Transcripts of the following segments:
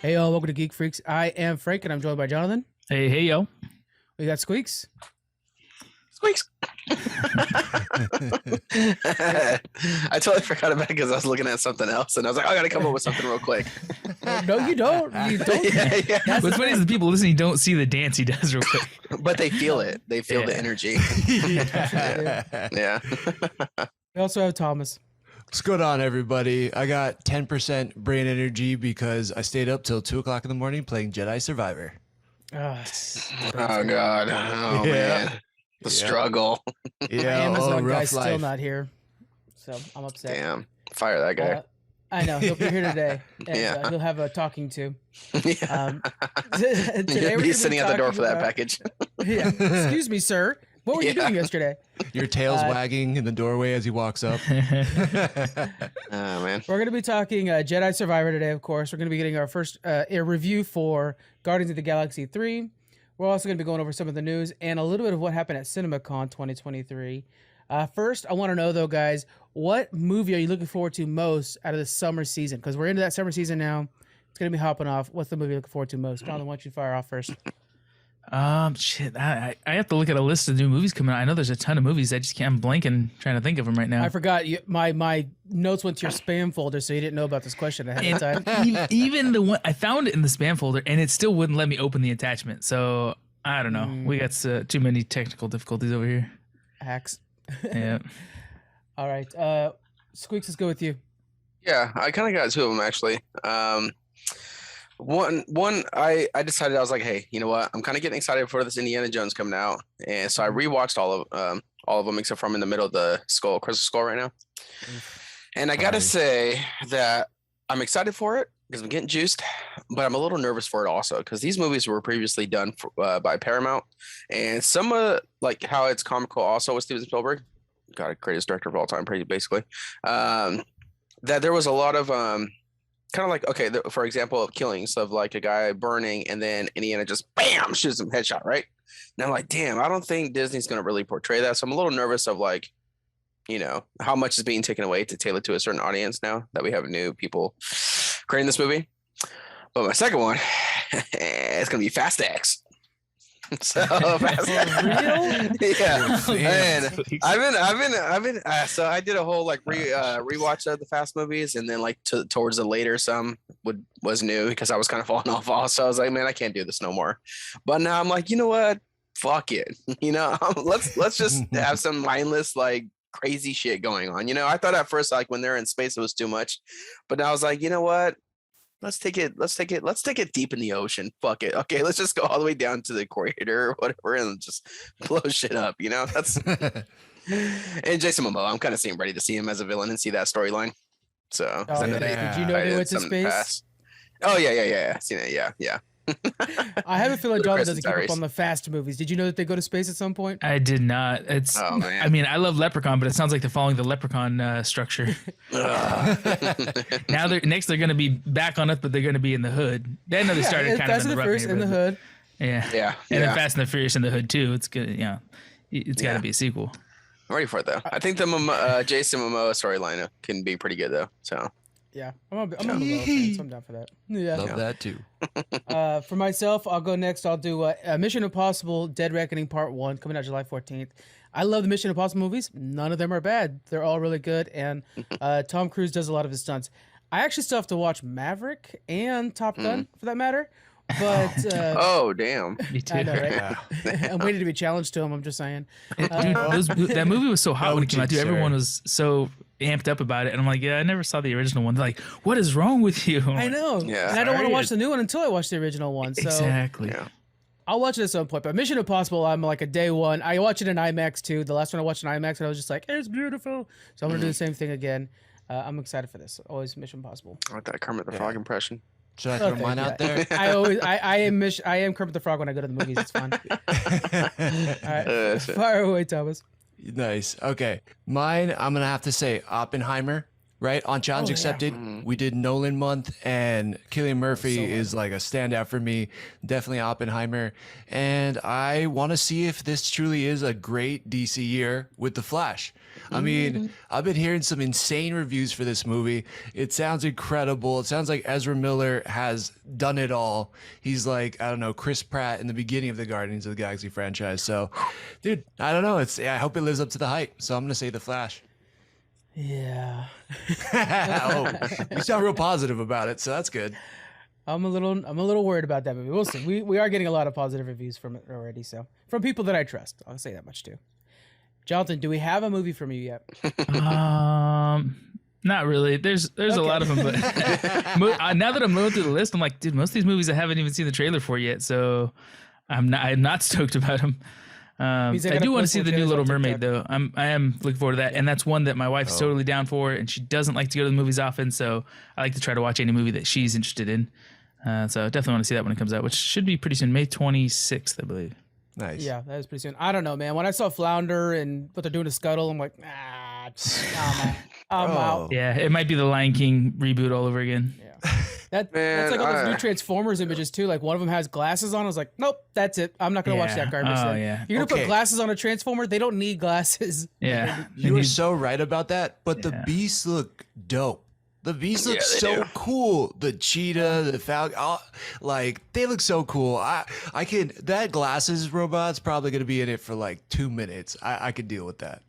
Hey, y'all, welcome to Geek Freaks. I am Frank, and I'm joined by Jonathan. Hey, yo. We got Squeaks. Squeaks. I totally forgot about it because I was looking at something else, and I was like, I got to come up with something real quick. No, you don't. You don't. Yeah. What's funny is the people listening don't see the dance he does real quick. But they feel it. They feel the energy. Yeah. We also have Thomas. What's going on, everybody? I got 10% brain energy because I stayed up till 2 o'clock in the morning playing Jedi Survivor. Oh, God. Oh, man. The struggle. Yeah, Amazon guy's rough still life. not here, so I'm upset. Damn. Fire that guy. I know. He'll be here today, and he'll have a talking to. Yeah. Today You'll be sitting at the door for that package. Yeah. Excuse me, sir. What were you doing yesterday? Your tail's wagging in the doorway as he walks up. Oh, man. We're going to be talking Jedi Survivor today, of course. We're going to be getting our first review for Guardians of the Galaxy 3. We're also going to be going over some of the news and a little bit of what happened at CinemaCon 2023. First, I want to know, though, guys, what movie are you looking forward to most out of the summer season? Because we're into that summer season now. It's going to be hopping off. What's the movie you're looking forward to most? Jonathan, why don't you fire off first? Shit. I have to look at a list of new movies coming out. I know there's a ton of movies. I'm blanking trying to think of them right now. I forgot. My notes went to your spam folder, so you didn't know about this question ahead of time. Even the one I found it in the spam folder, and it still wouldn't let me open the attachment. So I don't know. We got too many technical difficulties over here. Hacks. Yeah. All right. Squeaks, let's go with you. Yeah, I kind of got two of them, actually. One, I decided, I was like, hey, you know what? I'm kind of getting excited for this Indiana Jones coming out, and so I rewatched all of them except for I'm in the middle of the Crystal Skull right now. And I gotta say that I'm excited for it because I'm getting juiced, but I'm a little nervous for it also because these movies were previously done by Paramount, and some like how it's comical also with Steven Spielberg, God, greatest director of all time, basically. That there was a lot of kind of like, okay, for example, of killings of like a guy burning and then Indiana just bam shoots him headshot, right? And I'm like, damn, I don't think Disney's going to really portray that. So I'm a little nervous of like, you know, how much is being taken away to tailor to a certain audience now that we have new people creating this movie. But my second one, it's going to be Fast X. So fast. Real? Yeah, man. I've been. So I did a whole like rewatch of the Fast movies, and then like towards the later some was new because I was kind of falling off. Also, I was like, man, I can't do this no more. But now I'm like, you know what? Fuck it. You know, let's just have some mindless like crazy shit going on. You know, I thought at first like when they're in space it was too much, but now I was like, you know what? Let's take it deep in the ocean. Fuck it. Okay, let's just go all the way down to the equator or whatever and just blow shit up, you know? That's and Jason Momoa, I'm kind of ready to see him as a villain and see that storyline. So did you know they went to space? Oh yeah. Seen it, yeah. I have a feeling Jonathan doesn't keep up on the Fast movies. Did you know that they go to space at some point? I did not. Oh, man. I mean, I love Leprechaun, but it sounds like they're following the Leprechaun structure. Now they're going to be back on Earth, but they're going to be in the hood. I know they started kind of in the rough in the hood. Yeah. And then Fast and the Furious in the hood too. It's good. Yeah, it's got to be a sequel. I'm ready for it though. I think the Jason Momoa storyline can be pretty good though. So. Yeah, I'm a Momoa fan, so I'm down for that. Yeah, love that too. For myself, I'll go next. I'll do Mission Impossible: Dead Reckoning Part 1 coming out July 14th. I love the Mission Impossible movies. None of them are bad. They're all really good, and Tom Cruise does a lot of his stunts. I actually still have to watch Maverick and Top Gun for that matter. But oh damn, me too. I know, right? I'm waiting to be challenged to him. I'm just saying, dude, that movie was so hot when it came out. Dude, everyone was so amped up about it, and I'm like, yeah, I never saw the original one. They're like, what is wrong with you? I know, yeah, and I don't want to watch the new one until I watch the original one. So exactly. Yeah. I'll watch it at some point. But Mission Impossible, I'm like a day one. I watch it in IMAX too. The last one I watched in IMAX, and I was just like, it's beautiful. So I'm gonna do the same thing again. I'm excited for this. Always Mission Impossible. I like that Kermit the Frog impression. Should I throw mine out there? I am Kermit the Frog when I go to the movies. It's fun. All right, fire away, Thomas. Nice. Okay, mine. I'm gonna have to say Oppenheimer. Right on Challenge Accepted, we did Nolan month, and Cillian Murphy is like a standout for me. Definitely Oppenheimer, and I want to see if this truly is a great DC year with The Flash. I mean, I've been hearing some insane reviews for this movie. It sounds incredible. It sounds like Ezra Miller has done it all. He's like, I don't know, Chris Pratt in the beginning of the Guardians of the Galaxy franchise. So, dude, I don't know. I hope it lives up to the hype. So I'm gonna say The Flash. Yeah. Oh, you sound real positive about it, so that's good. I'm a little worried about that movie. We'll see. We are getting a lot of positive reviews from it already, so from people that I trust. I'll say that much too. Jonathan, do we have a movie from you yet? Not really. There's a lot of them, but now that I'm going through the list, I'm like, dude, most of these movies I haven't even seen the trailer for yet, so I'm not stoked about them. I do want to see the new Little Mermaid though. I am looking forward to that, and that's one that my wife is totally down for, and she doesn't like to go to the movies often, so I like to try to watch any movie that she's interested in. So definitely want to see that when it comes out, which should be pretty soon, May 26th, I believe. Nice. Yeah, that is pretty soon. I don't know, man. When I saw Flounder and what they're doing to Scuttle, I'm like, I'm out. Yeah, it might be the Lion King reboot all over again. Yeah. That's like all those new Transformers images too. Like one of them has glasses on. I was like, nope, that's it. I'm not gonna watch that garbage. Oh, then. yeah. You're gonna put glasses on a Transformer? They don't need glasses. Yeah. You are so right about that, but the beasts look dope. The beasts look so cool. The cheetah, the falcon, like they look so cool. That glasses robot's probably gonna be in it for like 2 minutes. I could deal with that.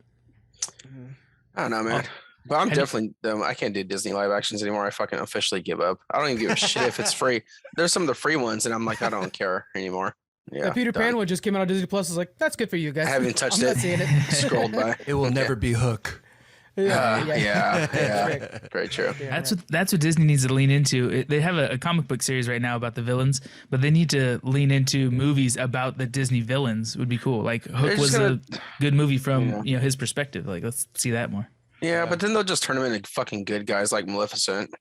I don't know, man. But I'm definitely I can't do Disney live actions anymore. I fucking officially give up. I don't even give a shit if it's free. There's some of the free ones, and I'm like, I don't care anymore. Yeah, the Peter Pan one just came out on Disney Plus. I was like, that's good for you guys. I haven't touched I'm it. not seeing it. Scrolled by. It will never be Hook. Yeah. Very true. That's what Disney needs to lean into. They have a comic book series right now about the villains, but they need to lean into movies about the Disney villains. Would be cool. Like Hook was a good movie from his perspective. Like let's see that more. Yeah, but then they'll just turn them into fucking good guys like Maleficent.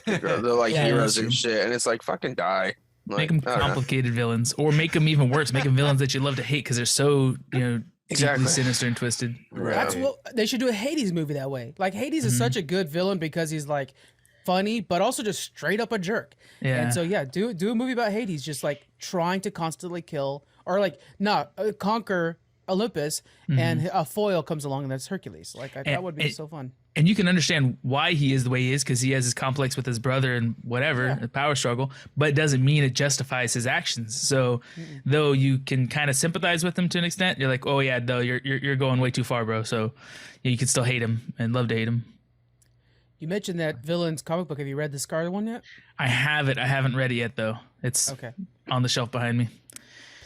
They're like heroes and shit, and it's like fucking die. Like, make them complicated villains, or make them even worse. Make them villains that you love to hate because they're so deeply sinister and twisted. Right. That's what they should do a Hades movie that way. Like Hades is such a good villain because he's like funny, but also just straight up a jerk. Yeah. And so do a movie about Hades, just like trying to constantly kill or like conquer Olympus, and a foil comes along and that's Hercules. Like that would be so fun. And you can understand why he is the way he is because he has his complex with his brother and whatever, the power struggle, but it doesn't mean it justifies his actions. So though you can kind of sympathize with him to an extent, you're like, oh yeah, though you're going way too far, bro. So you can still hate him and love to hate him. You mentioned that villain's comic book. Have you read the Scar one yet? I have it. I haven't read it yet though. It's on the shelf behind me.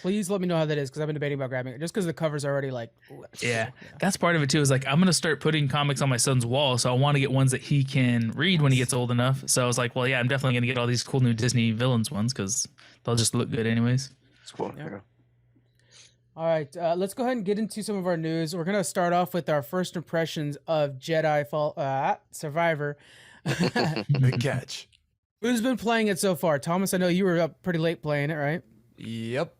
Please let me know how that is because I've been debating about grabbing it just because the cover's already like. Yeah, that's part of it too. Is like I'm gonna start putting comics on my son's wall, so I want to get ones that he can read when he gets old enough. So I was like, well, yeah, I'm definitely gonna get all these cool new Disney villains ones because they'll just look good anyways. It's cool. Yeah. All right, let's go ahead and get into some of our news. We're gonna start off with our first impressions of Jedi Survivor. Good catch. Who's been playing it so far? Thomas, I know you were up pretty late playing it, right? Yep.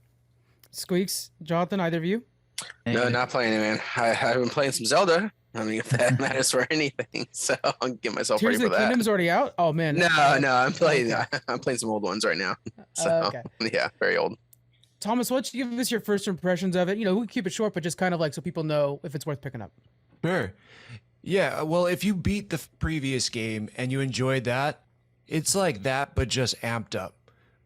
Squeaks, Jonathan, either of you? No, not playing it, man. I've been playing some Zelda. I mean, if that matters for anything, so I'll get myself Tears ready of for the that. Kingdom's already out. Oh man. No, I'm playing. I'm playing some old ones right now. So yeah, very old. Thomas, why don't you give us your first impressions of it? You know, we can keep it short, but just kind of like so people know if it's worth picking up. Sure. Yeah. Well, if you beat the previous game and you enjoyed that, it's like that, but just amped up.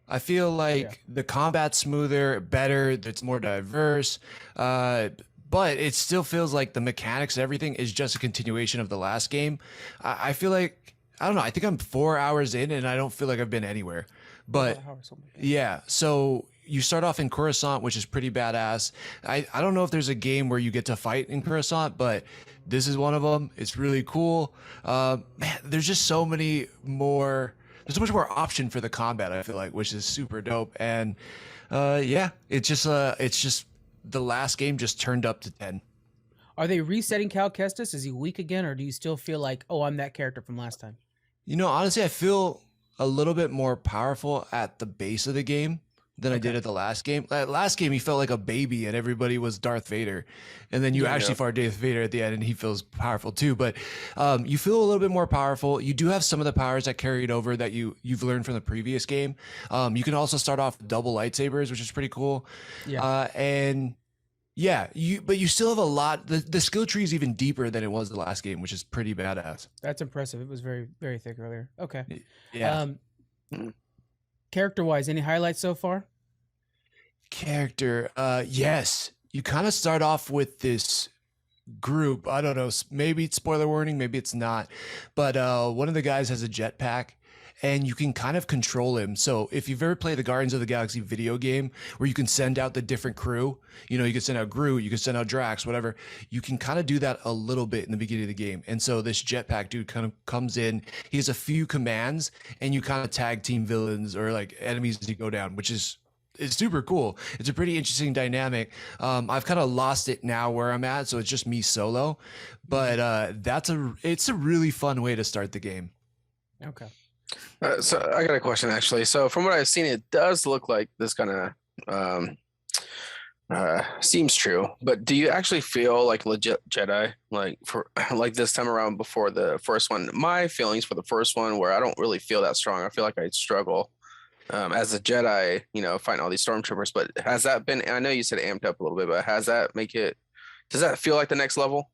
I feel like the combat's smoother, better, it's more diverse, but it still feels like the mechanics and everything is just a continuation of the last game. I feel like, I don't know, I think I'm 4 hours in and I don't feel like I've been anywhere. But yeah, so you start off in Coruscant, which is pretty badass. I don't know if there's a game where you get to fight in Coruscant, but this is one of them. It's really cool. Man, there's just so many more... There's so much more option for the combat, I feel like, which is super dope. And it's just the last game just turned up to 10. Are they resetting Cal Kestis? Is he weak again, or do you still feel like, oh, I'm that character from last time? You know, honestly, I feel a little bit more powerful at the base of the game than I did at the last game. Last game, he felt like a baby and everybody was Darth Vader. And then you actually fought Darth Vader at the end and he feels powerful too. But you feel a little bit more powerful. You do have some of the powers that carried over that you've learned from the previous game. You can also start off with double lightsabers, which is pretty cool. Yeah. And Yeah, but you still have a lot. The skill tree is even deeper than it was the last game, which is pretty badass. That's impressive. It was very, very thick earlier. Okay. Yeah. Character-wise, any highlights so far? Character, yes. You kind of start off with this group. I don't know. Maybe it's spoiler warning, maybe it's not. But one of the guys has a jetpack, and you can kind of control him. So if you've ever played the Guardians of the Galaxy video game where you can send out the different crew, you know, you can send out Groot, you can send out Drax, whatever, you can kind of do that a little bit in the beginning of the game. And so this jetpack dude kind of comes in, he has a few commands, and you kind of tag team villains or like enemies as you go down, which is it's super cool. It's a pretty interesting dynamic. I've kind of lost it now where I'm at, so it's just me solo. But it's a really fun way to start the game. Okay. So I got a question actually. So from what I've seen, it does look like this kind of seems true. But do you actually feel like legit Jedi, like for like this time around before the first one? My feelings for the first one, where I don't really feel that strong. I feel like I struggle as a Jedi, you know, fighting all these stormtroopers. But has that been? I know you said amped up a little bit, but has that make it? Does that feel like the next level?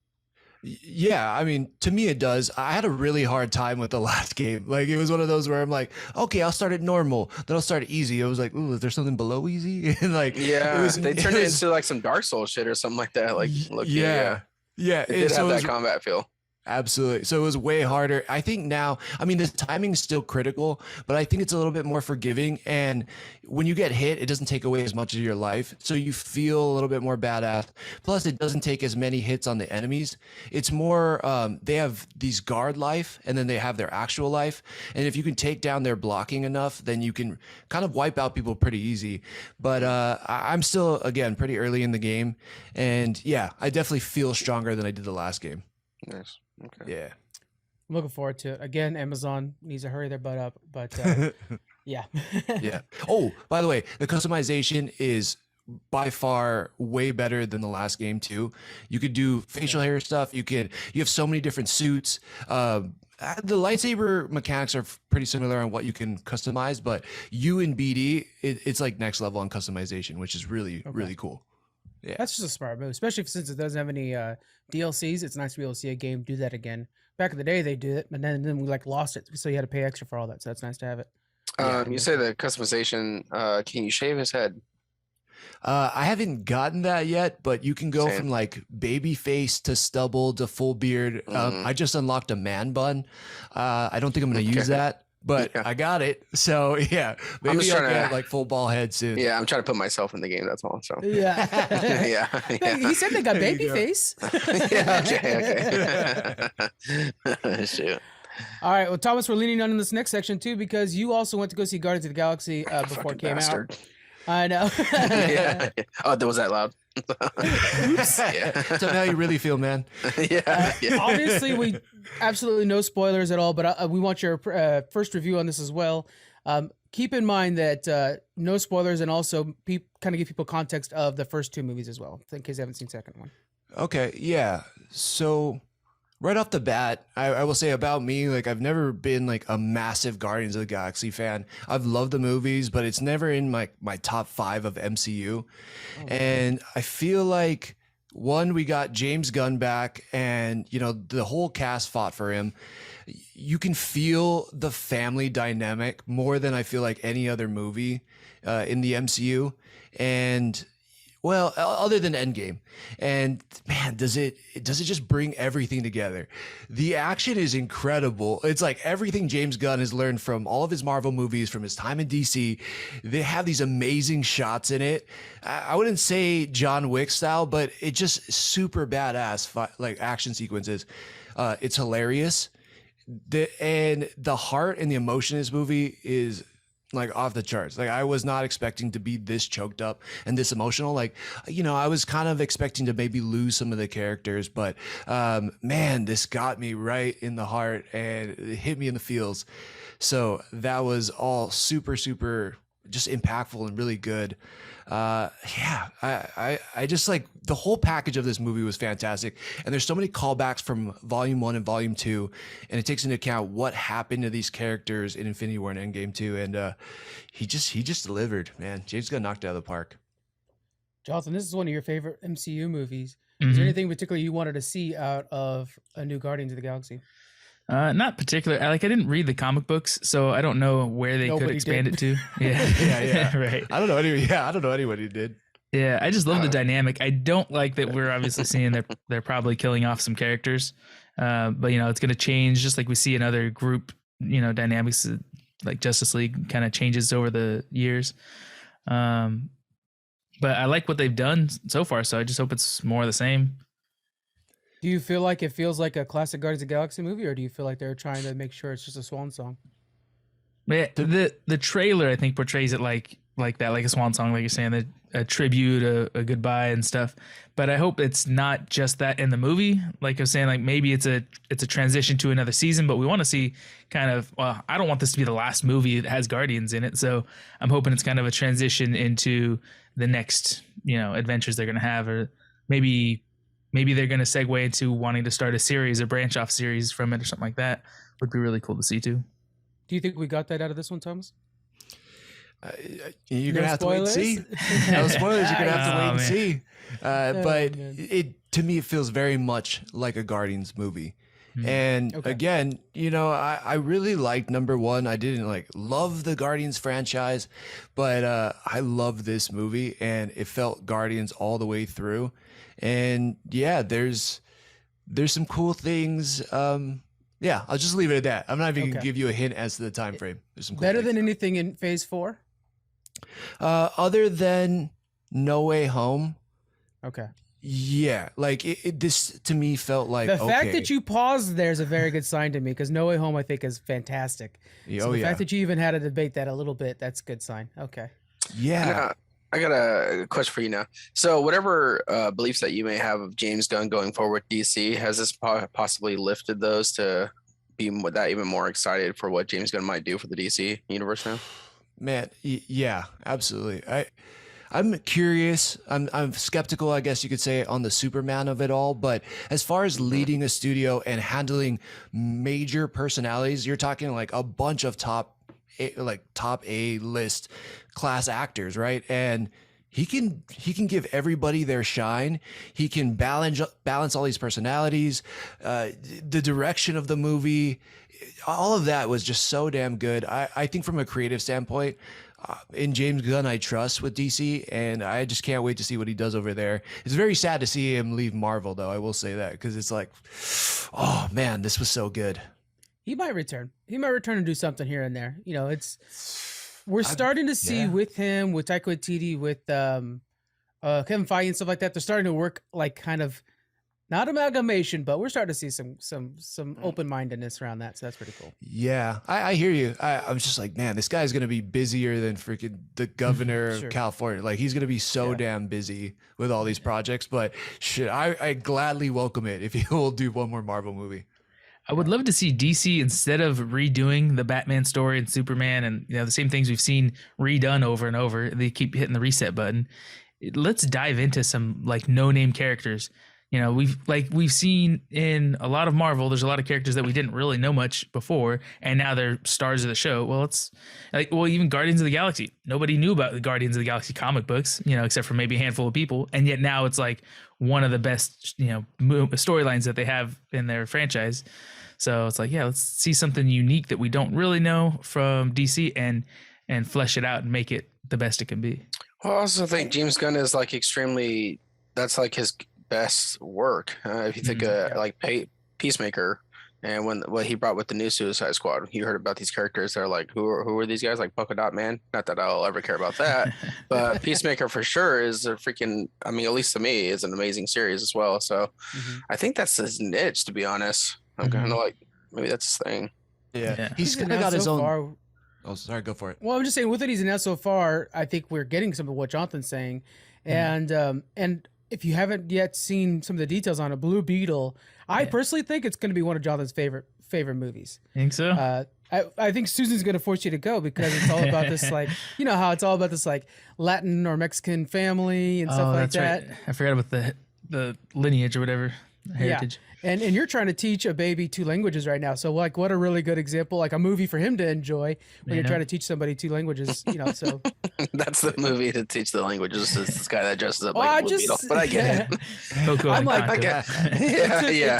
Yeah, I mean, to me it does. I had a really hard time with the last game. Like, it was one of those where I'm like, okay, I'll start it normal, then I'll start it easy. I was like, ooh, is there something below easy? And like, yeah, they turned it into like some Dark Souls shit or something like that. Like, look, yeah, it did have that combat feel. Absolutely. So it was way harder. I think now, I mean, the timing's still critical, but I think it's a little bit more forgiving. And when you get hit, it doesn't take away as much of your life. So you feel a little bit more badass. Plus, it doesn't take as many hits on the enemies. It's more, they have these guard life, and then they have their actual life. And if you can take down their blocking enough, then you can kind of wipe out people pretty easy. But I'm still, again, pretty early in the game. And yeah, I definitely feel stronger than I did the last game. Nice. Okay. Yeah. I'm looking forward to it. Again, Amazon needs to hurry their butt up, but yeah. Yeah. Oh, by the way, the customization is by far way better than the last game too. You could do facial hair stuff. You have so many different suits. The lightsaber mechanics are pretty similar on what you can customize, but you and BD, it's like next level on customization, which is really, really cool. Yeah. That's just a smart move, especially since it doesn't have any DLCs. It's nice to be able to see a game do that again. Back in the day, they did it, but then we like lost it, so you had to pay extra for all that. So that's nice to have it. You say the customization. Can you shave his head? I haven't gotten that yet, but you can go from like baby face to stubble to full beard. I just unlocked a man bun. I don't think I'm going to use that. But I got it, so yeah. Maybe I'll get like full ball head soon. Yeah, I'm trying to put myself in the game. That's all. So yeah, yeah. He said they got baby face. Yeah. Okay. Shoot. All right. Well, Thomas, we're leaning on in this next section too because you also went to go see Guardians of the Galaxy before it came out. I know. Yeah. Oh, was that loud? Oops. Yeah. So how you really feel, man? Yeah. Obviously, we absolutely no spoilers at all, but we want your first review on this as well. Keep in mind that no spoilers, and also kind of give people context of the first two movies as well, in case they haven't seen the second one. Okay, yeah. So right off the bat, I will say about me, like I've never been like a massive Guardians of the Galaxy fan. I've loved the movies, but it's never in my top 5 of MCU. And I feel like we got James Gunn back, and you know the whole cast fought for him. You can feel the family dynamic more than I feel like any other movie in the MCU. And well, other than Endgame. And man, does it just bring everything together. The action is incredible. It's like everything James Gunn has learned from all of his Marvel movies, from his time in DC. They have these amazing shots in it. I wouldn't say John Wick style, but it just super badass like action sequences. It's hilarious. And the heart and the emotion in this movie is like off the charts. Like I was not expecting to be this choked up and this emotional. Like, you know, I was kind of expecting to maybe lose some of the characters, but man, this got me right in the heart and it hit me in the feels. So that was all super, super just impactful and really good. Yeah, I just like the whole package of this movie was fantastic. And there's so many callbacks from Volume 1 and Volume 2, and it takes into account what happened to these characters in Infinity War and Endgame 2. And he just delivered, man. James Gunn knocked it out of the park. Jonathan, this is one of your favorite MCU movies. Is Mhm. there anything particular you wanted to see out of a new Guardians of the Galaxy? Not particular. I didn't read the comic books, so I don't know where they could Nobody expand did. it to. Yeah, Yeah. right. I don't know anyone who did. Yeah, I just love the dynamic. I don't like that we're obviously seeing they're probably killing off some characters, but it's going to change just like we see in other group dynamics, like Justice League kind of changes over the years. But I like what they've done so far, so I just hope it's more of the same. Do you feel like it feels like a classic Guardians of the Galaxy movie, or do you feel like they're trying to make sure it's just a swan song? Yeah, the trailer I think portrays it like that, like a swan song, like you're saying, a tribute, a goodbye and stuff. But I hope it's not just that in the movie. Like I was saying, like maybe it's a transition to another season, but we want to see kind of, well, I don't want this to be the last movie that has Guardians in it. So I'm hoping it's kind of a transition into the next, adventures they're going to have, or maybe they're going to segue into wanting to start a series, a branch off series from it or something like that. Would be really cool to see too. Do you think we got that out of this one, Thomas? You're No gonna have to wait and see. spoilers? No spoilers. You're gonna have to wait and man. see. But man. to me, it feels very much like a Guardians movie. And Okay. again, I really liked number one. I didn't love the Guardians franchise, but I love this movie, and it felt Guardians all the way through. And yeah, there's some cool things. Yeah, I'll just leave it at that. I'm not even gonna give you a hint as to the time frame. There's some cool Better things. than anything in Phase 4? Other than No Way Home. Okay. Yeah, this to me felt like The fact okay. that you paused there is a very good sign to me, because No Way Home, I think, is fantastic. So the fact that you even had to debate that a little bit, that's a good sign. Okay. Yeah. I got a question for you now. So whatever beliefs that you may have of James Gunn going forward with DC, has this possibly lifted those to be that even more excited for what James Gunn might do for the DC universe now? Man, yeah, absolutely. I'm curious. I'm skeptical, I guess you could say, on the Superman of it all. But as far as leading a studio and handling major personalities, you're talking like a bunch of top A list class actors, right? And he can give everybody their shine. He can balance all these personalities, the direction of the movie. All of that was just so damn good. I think from a creative standpoint, in James Gunn, I trust with DC, and I just can't wait to see what he does over there. It's very sad to see him leave Marvel, though. I will say that, because it's like, oh man, this was so good. He might return. He might return and do something here and there. We're starting to see with him, with Taika Waititi, with Kevin Feige and stuff like that. They're starting to work like kind of not amalgamation, but we're starting to see some open-mindedness around that. So that's pretty cool. Yeah, I hear you. I'm just like, man, this guy's gonna be busier than freaking the governor Sure. of California. Like, he's gonna be so damn busy with all these projects. But shit, I gladly welcome it if he will do one more Marvel movie. I would love to see DC, instead of redoing the Batman story and Superman and the same things we've seen redone over and over, they keep hitting the reset button. Let's dive into some no-name characters. We've seen in a lot of Marvel, there's a lot of characters that we didn't really know much before, and now they're stars of the show. Well, it's even Guardians of the Galaxy. Nobody knew about the Guardians of the Galaxy comic books, except for maybe a handful of people, and yet now it's like one of the best, storylines that they have in their franchise. So it's like, yeah, let's see something unique that we don't really know from DC and flesh it out and make it the best it can be. Well, I also think James Gunn is that's like his best work. If you think Peacemaker, and what he brought with the new Suicide Squad, you heard about these characters that are like, who are these guys, like Polka Dot Man? Not that I'll ever care about that, but Peacemaker for sure is a freaking, at least to me, is an amazing series as well. So I think that's his niche, to be honest. I'm kind of like, maybe that's his thing. Yeah. He's kind of got his own. Far. Oh, sorry, go for it. Well, I'm just saying, with it, he's announced so far, I think we're getting some of what Jonathan's saying. And if you haven't yet seen some of the details on it, Blue Beetle, I personally think it's going to be one of Jonathan's favorite movies. Think so? I think Susan's going to force you to go, because it's all about this, how it's all about this Latin or Mexican family and stuff like that. Right. I forgot about the lineage or whatever. heritage. And you're trying to teach a baby 2 languages right now. So like, what a really good example, like a movie for him to enjoy when you're trying to teach somebody 2 languages, so. That's the movie to teach the languages. It's this guy that dresses up like a Blue Beetle. But I get it. Coco I'm like, Encanto.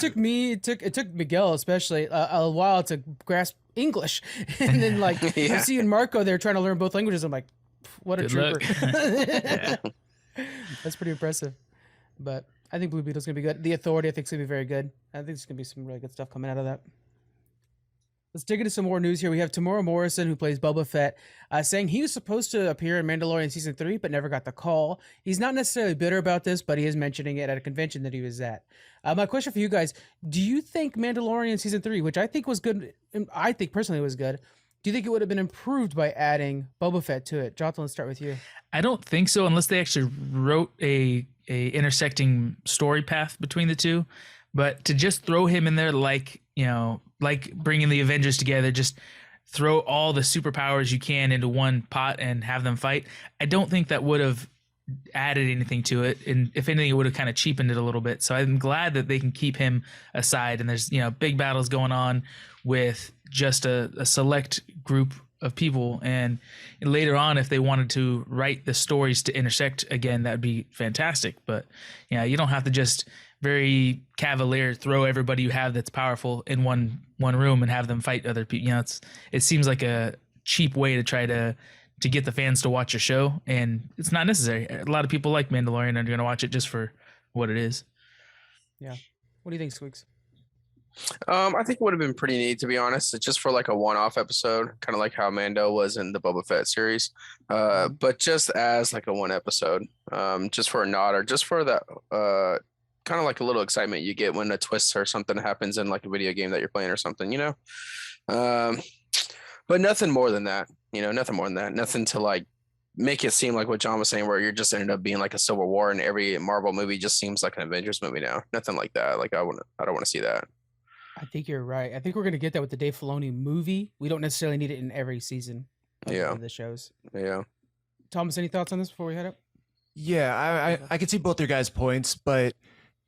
It took Miguel especially a while to grasp English. And then like, I'm seeing Marco there trying to learn both languages. I'm like, what a Good trooper. That's pretty impressive. But I think Blue Beetle's gonna be good. The Authority, I think, is gonna be very good. I think there's gonna be some really good stuff coming out of that. Let's dig into some more news here. We have Tamora Morrison, who plays Boba Fett, saying he was supposed to appear in Mandalorian Season 3, but never got the call. He's not necessarily bitter about this, but he is mentioning it at a convention that he was at. My question for you guys, do you think Mandalorian Season 3, which I think was good, I think personally was good, do you think it would have been improved by adding Boba Fett to it? Jonathan, let's start with you. I don't think so, unless they actually wrote a intersecting story path between the two. But to just throw him in there like bringing the Avengers together, just throw all the superpowers you can into one pot and have them fight, I don't think that would have added anything to it. And if anything, it would have kind of cheapened it a little bit. So I'm glad that they can keep him aside. And there's, big battles going on with just a select group of people. And later on, if they wanted to write the stories to intersect again, that'd be fantastic. But you don't have to just very cavalier throw everybody you have that's powerful in one room and have them fight other people. It seems like a cheap way to try to get the fans to watch a show, and it's not necessary. A lot of people like Mandalorian and are going to watch it just for what it is. Yeah. What do you think, Squeaks? I think it would have been pretty neat, to be honest. It's just for like a one-off episode, kind of like how Mando was in the Boba Fett series, but just as like a one episode, just for a nod or just for that, kind of like a little excitement you get when a twist or something happens in like a video game that you're playing or something, but nothing more than that, nothing to like make it seem like what John was saying, where you're just ended up being like a Civil War and every Marvel movie just seems like an Avengers movie now. Nothing like that. Like I don't want to see that. I think you're right. I think we're going to get that with the Dave Filoni movie. We don't necessarily need it in every season of the shows. Yeah. Thomas, any thoughts on this before we head up? Yeah, I can see both your guys' points, but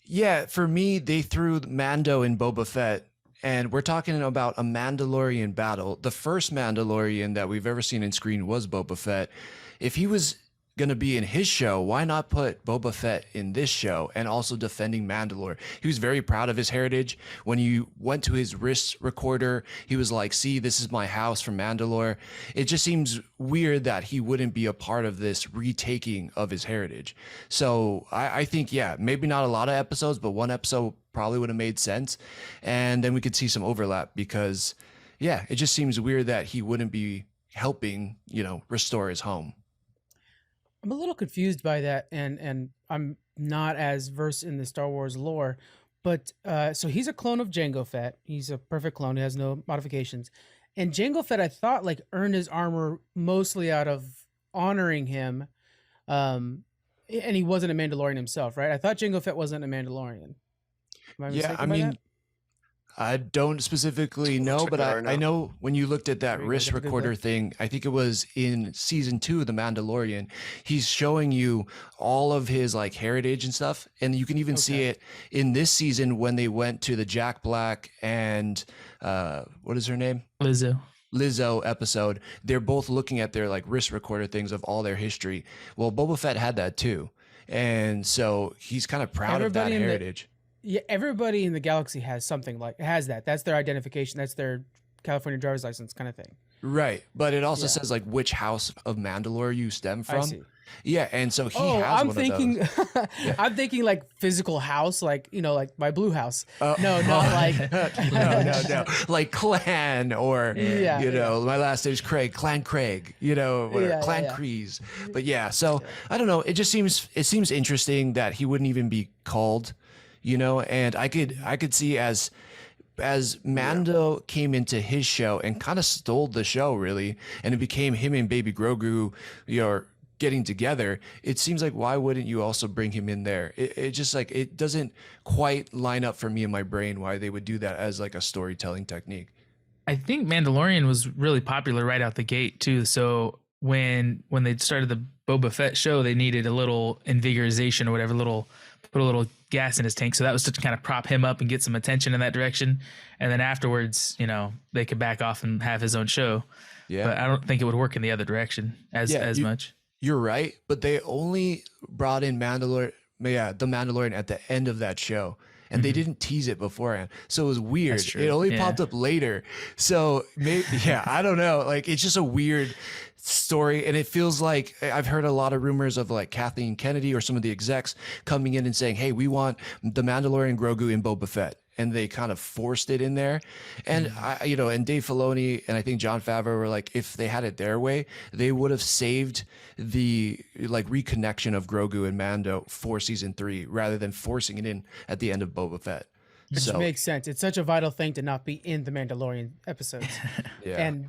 yeah, for me, they threw Mando and Boba Fett, and we're talking about a Mandalorian battle. The first Mandalorian that we've ever seen in screen was Boba Fett. If he was going to be in his show, why not put Boba Fett in this show and also defending Mandalore? He was very proud of his heritage. When you went to his wrist recorder, he was like, see, this is my house from Mandalore. It just seems weird that he wouldn't be a part of this retaking of his heritage. So I think, yeah, maybe not a lot of episodes, but one episode probably would have made sense. And then we could see some overlap because, yeah, it just seems weird that he wouldn't be helping, restore his home. I'm a little confused by that, and I'm not as versed in the Star Wars lore, but so he's a clone of Jango Fett. He's a perfect clone. He has no modifications. And Jango Fett, I thought, like earned his armor mostly out of honoring him, and he wasn't a Mandalorian himself, right? I thought Jango Fett wasn't a Mandalorian. Am I mistaken by that? I don't specifically know, but I know when you looked at that wrist recorder thing, I think it was in season 2 of The Mandalorian, he's showing you all of his like heritage and stuff. And you can even see it in this season when they went to the Jack Black and what is her name? Lizzo episode. They're both looking at their like wrist recorder things of all their history. Well, Boba Fett had that too. And so he's kind of proud of that heritage. Yeah, everybody in the galaxy has something has that. That's their identification. That's their California driver's license kind of thing. Right. But it also says like which house of Mandalore you stem from. I see. Yeah, and so he has one of those. I'm thinking like physical house, like, like my blue house. No, not like no. Like clan or my last name's Craig, Clan Craig, Clan Kreese. But so I don't know. It seems interesting that he wouldn't even be called. And I could see as Mando came into his show and kind of stole the show really, and it became him and Baby Grogu, getting together. It seems like, why wouldn't you also bring him in there? It just like, it doesn't quite line up for me in my brain why they would do that as like a storytelling technique. I think Mandalorian was really popular right out the gate too. So when they started the Boba Fett show, they needed a little invigorization or whatever, little put a little gas in his tank. So that was to kind of prop him up and get some attention in that direction. And then afterwards, you know, they could back off and have his own show. Yeah. But I don't think it would work in the other direction as much. You're right. But they only brought in the Mandalorian at the end of that show. And they didn't tease it beforehand. So it was weird. It only popped up later. So maybe, I don't know. Like, it's just a weird story. And it feels like I've heard a lot of rumors of like Kathleen Kennedy or some of the execs coming in and saying, hey, we want the Mandalorian, Grogu, and Boba Fett. And they kind of forced it in there. And and Dave Filoni and I think Jon Favreau were like, if they had it their way, they would have saved the like reconnection of Grogu and Mando for season 3 rather than forcing it in at the end of Boba Fett. Which makes sense. It's such a vital thing to not be in the Mandalorian episodes. So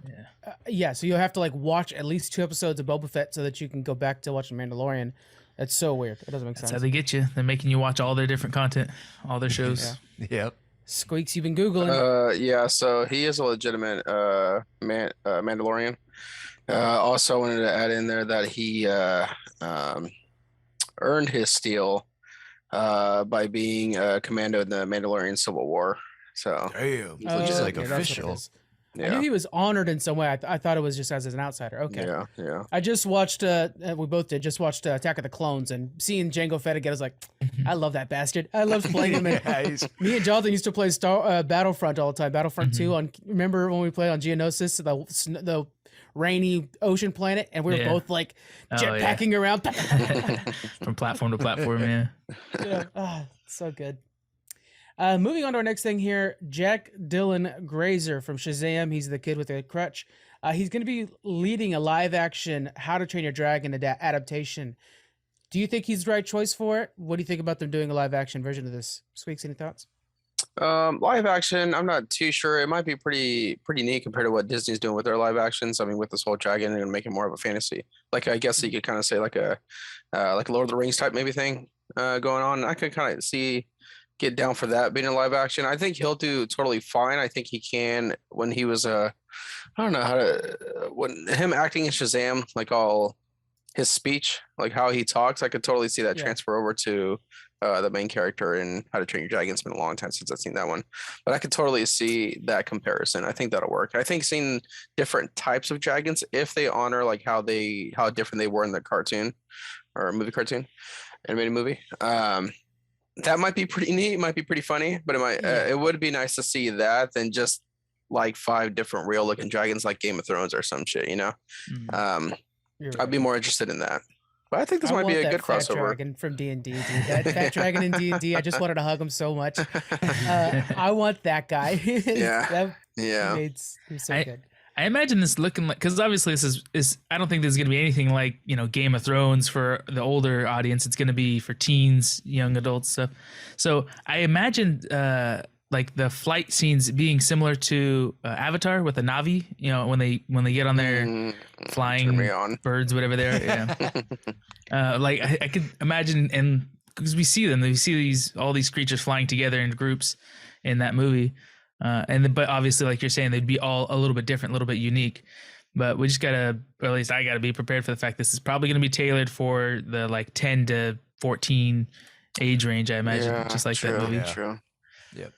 you'll have to like watch at least 2 episodes of Boba Fett so that you can go back to watching Mandalorian. That's so weird. It doesn't make sense. That's how they get you. They're making you watch all their different content, all their shows. Yep. Squeaks, you've been Googling. So he is a legitimate Mandalorian. Also wanted to add in there that he earned his steel by being a commando in the Mandalorian Civil War. So damn, which is like official. I knew he was honored in some way. I thought it was just as an outsider. Okay. Yeah. I just watched, we both did, watched Attack of the Clones, and seeing Jango Fett again, I was like, I love that bastard. I loved playing him. Me and Jonathan used to play Battlefront all the time. Battlefront 2 remember when we played on Geonosis, the rainy ocean planet, and we were both like jetpacking around. From platform to platform, so good. Moving on to our next thing here, Jack Dylan Grazer from Shazam. He's the kid with the crutch. He's going to be leading a live-action How to Train Your Dragon adaptation. Do you think he's the right choice for it? What do you think about them doing a live-action version of this? Squeaks, any thoughts? Live action, I'm not too sure. It might be pretty neat compared to what Disney's doing with their live actions. I mean, with this whole dragon, they're gonna make it more of a fantasy. Like, I guess you could kind of say like a Lord of the Rings type maybe thing going on. I could kind of get down for that being a live action. I think he'll do totally fine. I think he can when he was I don't know how to when him acting in Shazam, like all his speech, like how he talks, I could totally see that transfer over to the main character in How to Train Your Dragon. It's been a long time since I've seen that one, but I could totally see that comparison. I think that'll work. I think seeing different types of dragons, if they honor like how different they were in the cartoon or animated movie, that might be pretty neat. It might be pretty funny, but it would be nice to see that than just like 5 different real looking dragons like Game of Thrones or some shit, you know? Right. I'd be more interested in that. But I think this might be a good crossover. Dragon from D&D, dude. That dragon in D&D, I just wanted to hug him so much. I want that guy. He's so good. I imagine this looking like, because obviously this is I don't think there's going to be anything like, you know, Game of Thrones for the older audience. It's going to be for teens, young adults stuff. So I imagine like the flight scenes being similar to Avatar with the Na'vi, you know, when they get on their flying birds, whatever they are. Like I could imagine, and because we see all these creatures flying together in groups in that movie. But obviously, like you're saying, they'd be all a little bit different, a little bit unique. But we just gotta, or at least I gotta be prepared for the fact this is probably gonna be tailored for the like 10 to 14 age range, I imagine, just like that movie. True. Yep.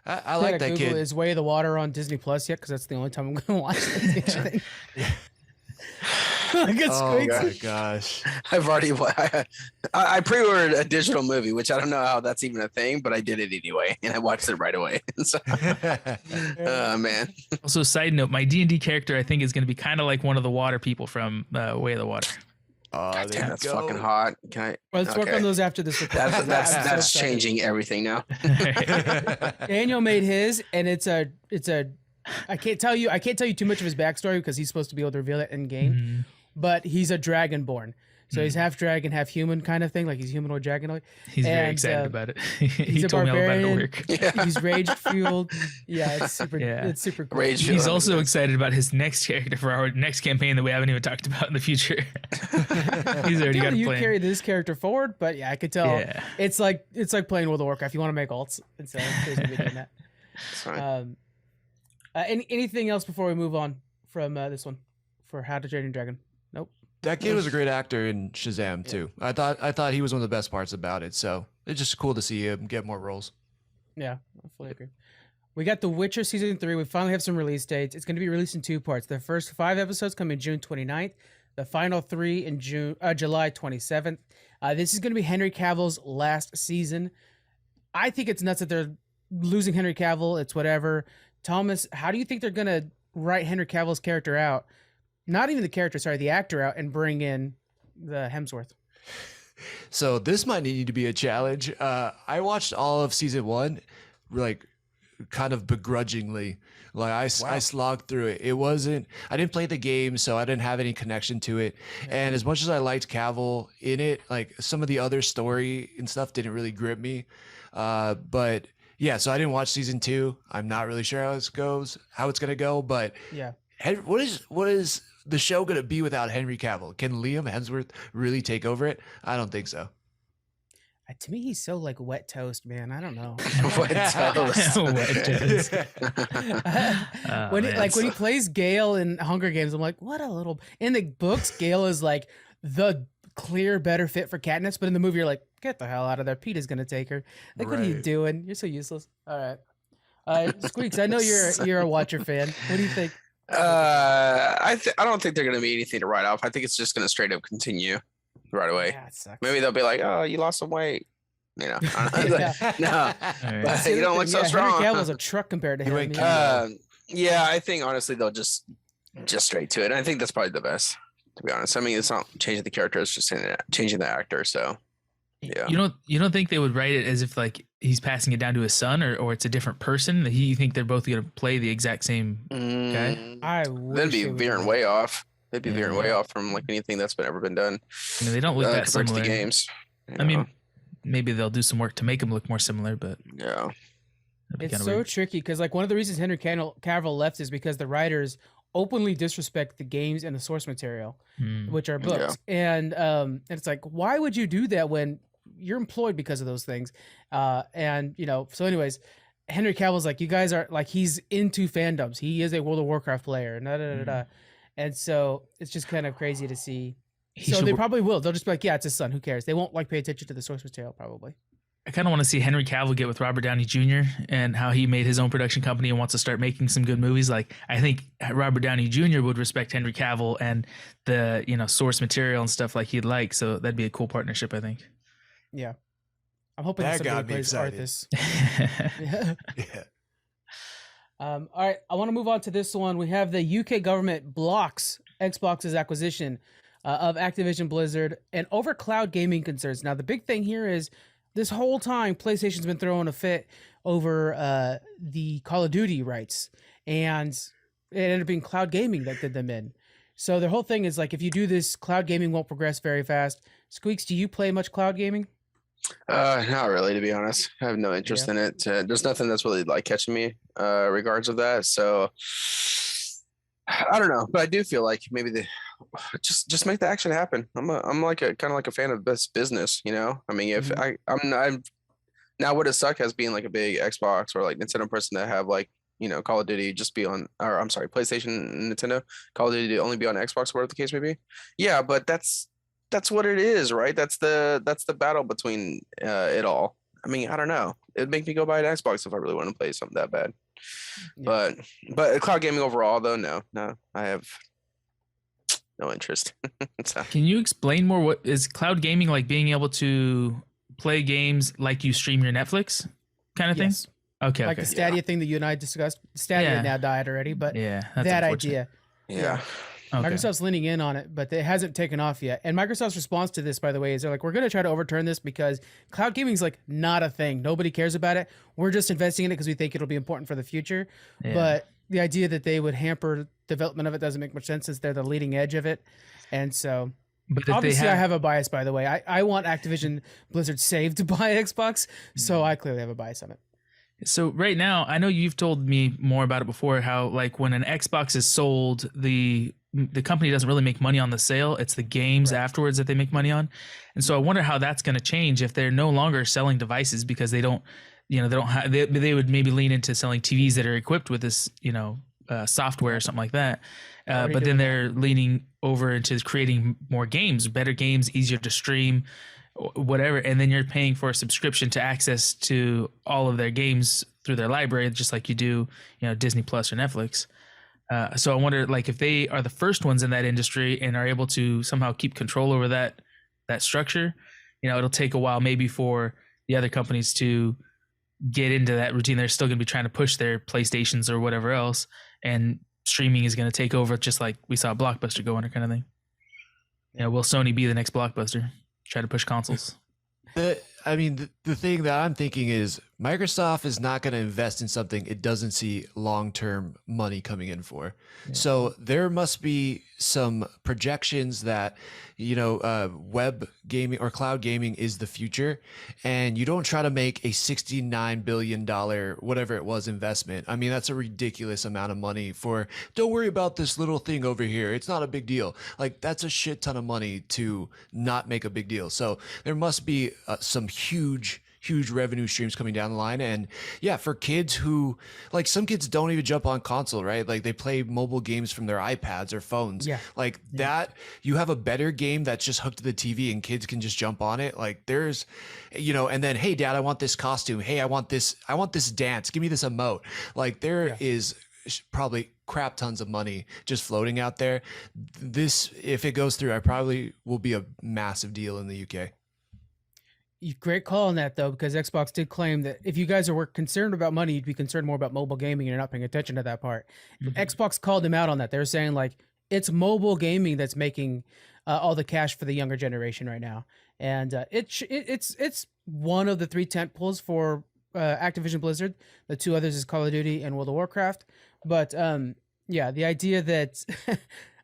I like that Google kid. Is Way of the Water on Disney Plus yet? Because that's the only time I'm gonna watch it. Oh my gosh! I've already I pre-ordered a digital movie, which I don't know how that's even a thing, but I did it anyway, and I watched it right away. So, man. Also, side note: my D&D character, I think, is going to be kind of like one of the water people from Way of the Water. Oh, damn, that's fucking hot. Can I? Well, let's work on those after this. That's changing everything now. Daniel made his, and it's a. I can't tell you too much of his backstory because he's supposed to be able to reveal it in game. But he's a dragonborn. So he's half dragon, half human kind of thing. Like he's humanoid dragonoid. He's very excited about it. He told me all about it at work. Yeah. He's rage fueled. Yeah, it's super cool. He's also excited about his next character for our next campaign that we haven't even talked about in the future. He's already got a plan. You carry this character forward, but yeah, I could tell. Yeah. It's like playing World of Warcraft. You want to make alts, and so he's gonna be doing that. Sorry. Anything else before we move on from this one for How to Train Your Dragon? Nope. That kid was a great actor in Shazam too. I thought he was one of the best parts about it. So it's just cool to see him get more roles. Yeah, I fully agree. We got The Witcher season 3. We finally have some release dates. It's going to be released in 2 parts. The first 5 episodes come in June 29th. The final 3 in July 27th. This is going to be Henry Cavill's last season. I think it's nuts that they're losing Henry Cavill. It's whatever. Thomas, how do you think they're going to write Henry Cavill's character out? Not even the character, sorry, the actor out, and bring in the Hemsworth. So this might need to be a challenge. I watched all of season 1, like kind of begrudgingly. Like I slogged through it. I didn't play the game, so I didn't have any connection to it. And as much as I liked Cavill in it, like some of the other story and stuff didn't really grip me. But yeah, so I didn't watch season 2. I'm not really sure how it's going to go, but yeah. What is the show going to be without Henry Cavill? Can Liam Hemsworth really take over it? I don't think so. To me, he's so like wet toast, man. I don't know. Wet toast. Wet toast. When he plays Gale in Hunger Games, I'm like, what a little. In the books, Gale is like the clear better fit for Katniss, but in the movie, you're like, get the hell out of there. Peeta's gonna take her. Like, what are you doing? You're so useless. All right, Squeaks. I know you're a Watcher fan. What do you think? I don't think they're gonna be anything to write off. I think it's just gonna straight up continue right away. Yeah, it sucks. Maybe they'll be like, "Oh, you lost some weight," you know. Yeah. No, but you don't look so strong. Henry Cavill's a truck compared to him. Yeah, I think honestly they'll just straight to it. And I think that's probably the best, to be honest. I mean, it's not changing the character; it's just changing the actor. So, yeah. You don't think they would write it as if like he's passing it down to his son, or it's a different person? That you think they're both going to play the exact same guy? That'd be veering way off. They'd be veering way off from like anything that's ever been done. I mean, they don't look that compared similar. to the games. I mean, maybe they'll do some work to make them look more similar, but yeah, it's so tricky because like one of the reasons Henry Cavill left is because the writers openly disrespect the games and the source material, which are books, and it's like, why would you do that when you're employed because of those things? And so anyways, Henry Cavill's like, you guys are like, he's into fandoms. He is a World of Warcraft player. And so it's just kind of crazy to see. They probably will. They'll just be like, yeah, it's his son. Who cares? They won't like pay attention to the source material probably. I kind of want to see Henry Cavill get with Robert Downey Jr. and how he made his own production company and wants to start making some good movies. Like, I think Robert Downey Jr. would respect Henry Cavill and the, source material and stuff like he'd like. So that'd be a cool partnership, I think. Yeah. I'm hoping that somebody plays Arthas. Yeah. All right, I want to move on to this one. We have the UK government blocks Xbox's acquisition of Activision Blizzard and over cloud gaming concerns. Now, the big thing here is this whole time PlayStation's been throwing a fit over the Call of Duty rights, and it ended up being cloud gaming that did them in. So their whole thing is like, if you do this, cloud gaming won't progress very fast. Squeaks, do you play much cloud gaming? Not really, to be honest. I have no interest in it. There's nothing that's really like catching me regards of that. So I don't know, but I do feel like maybe they just make the action happen. I'm like a kind of like a fan of this business, I mean, if I'm now would it suck as being like a big Xbox or like Nintendo person that have like, Call of Duty just be on, or I'm sorry, PlayStation and Nintendo, Call of Duty to only be on Xbox, whatever the case may be. Yeah, but that's what it is, right? That's the battle between it all. I mean, I don't know. It'd make me go buy an Xbox if I really want to play something that bad. Yeah. But cloud gaming overall, though, no, I have no interest. So. Can you explain more? What is cloud gaming like? Being able to play games like you stream your Netflix kind of thing? Okay. Like the Stadia thing that you and I discussed. Stadia now died already, but that idea. Yeah. Okay. Microsoft's leaning in on it, but it hasn't taken off yet. And Microsoft's response to this, by the way, is they're like, we're going to try to overturn this because cloud gaming is like not a thing. Nobody cares about it. We're just investing in it because we think it'll be important for the future. Yeah. But the idea that they would hamper development of it doesn't make much sense since they're the leading edge of it. And so obviously I have a bias, by the way. I want Activision Blizzard saved by Xbox, so I clearly have a bias on it. So right now, I know you've told me more about it before, how like when an Xbox is sold, the company doesn't really make money on the sale. It's the games afterwards that they make money on. And so I wonder how that's going to change if they're no longer selling devices because they don't have, they would maybe lean into selling TVs that are equipped with this, software or something like that. Already But then doing they're leaning over into creating more games, better games, easier to stream, whatever. And then you're paying for a subscription to access to all of their games through their library, just like you do, Disney Plus or Netflix. So I wonder, like, if they are the first ones in that industry and are able to somehow keep control over that structure, it'll take a while maybe for the other companies to get into that routine. They're still going to be trying to push their PlayStations or whatever else, and streaming is going to take over, just like we saw Blockbuster go under, kind of thing. Will Sony be the next Blockbuster? Try to push consoles. The thing that I'm thinking is Microsoft is not going to invest in something it doesn't see long-term money coming in for. Yeah. So there must be some projections that, web gaming or cloud gaming is the future. And you don't try to make a $69 billion, whatever it was, investment. I mean, that's a ridiculous amount of money for, don't worry about this little thing over here. It's not a big deal. Like, that's a shit ton of money to not make a big deal. So there must be some huge revenue streams coming down the line. And yeah, for kids who, like, some kids don't even jump on console, right? Like, they play mobile games from their iPads or phones. That you have a better game that's just hooked to the TV and kids can just jump on it. Like, there's, and then, hey dad, I want this costume. Hey, I want this dance. Give me this emote. Like, there is probably crap tons of money just floating out there. This, if it goes through, I probably will be a massive deal in the UK. Great call on that, though, because Xbox did claim that if you guys were concerned about money, you'd be concerned more about mobile gaming, and you're not paying attention to that part. Mm-hmm. Xbox called them out on that. They're saying, like, it's mobile gaming that's making all the cash for the younger generation right now, and it's one of the 3 tent poles for Activision Blizzard. The 2 others is Call of Duty and World of Warcraft. But the idea that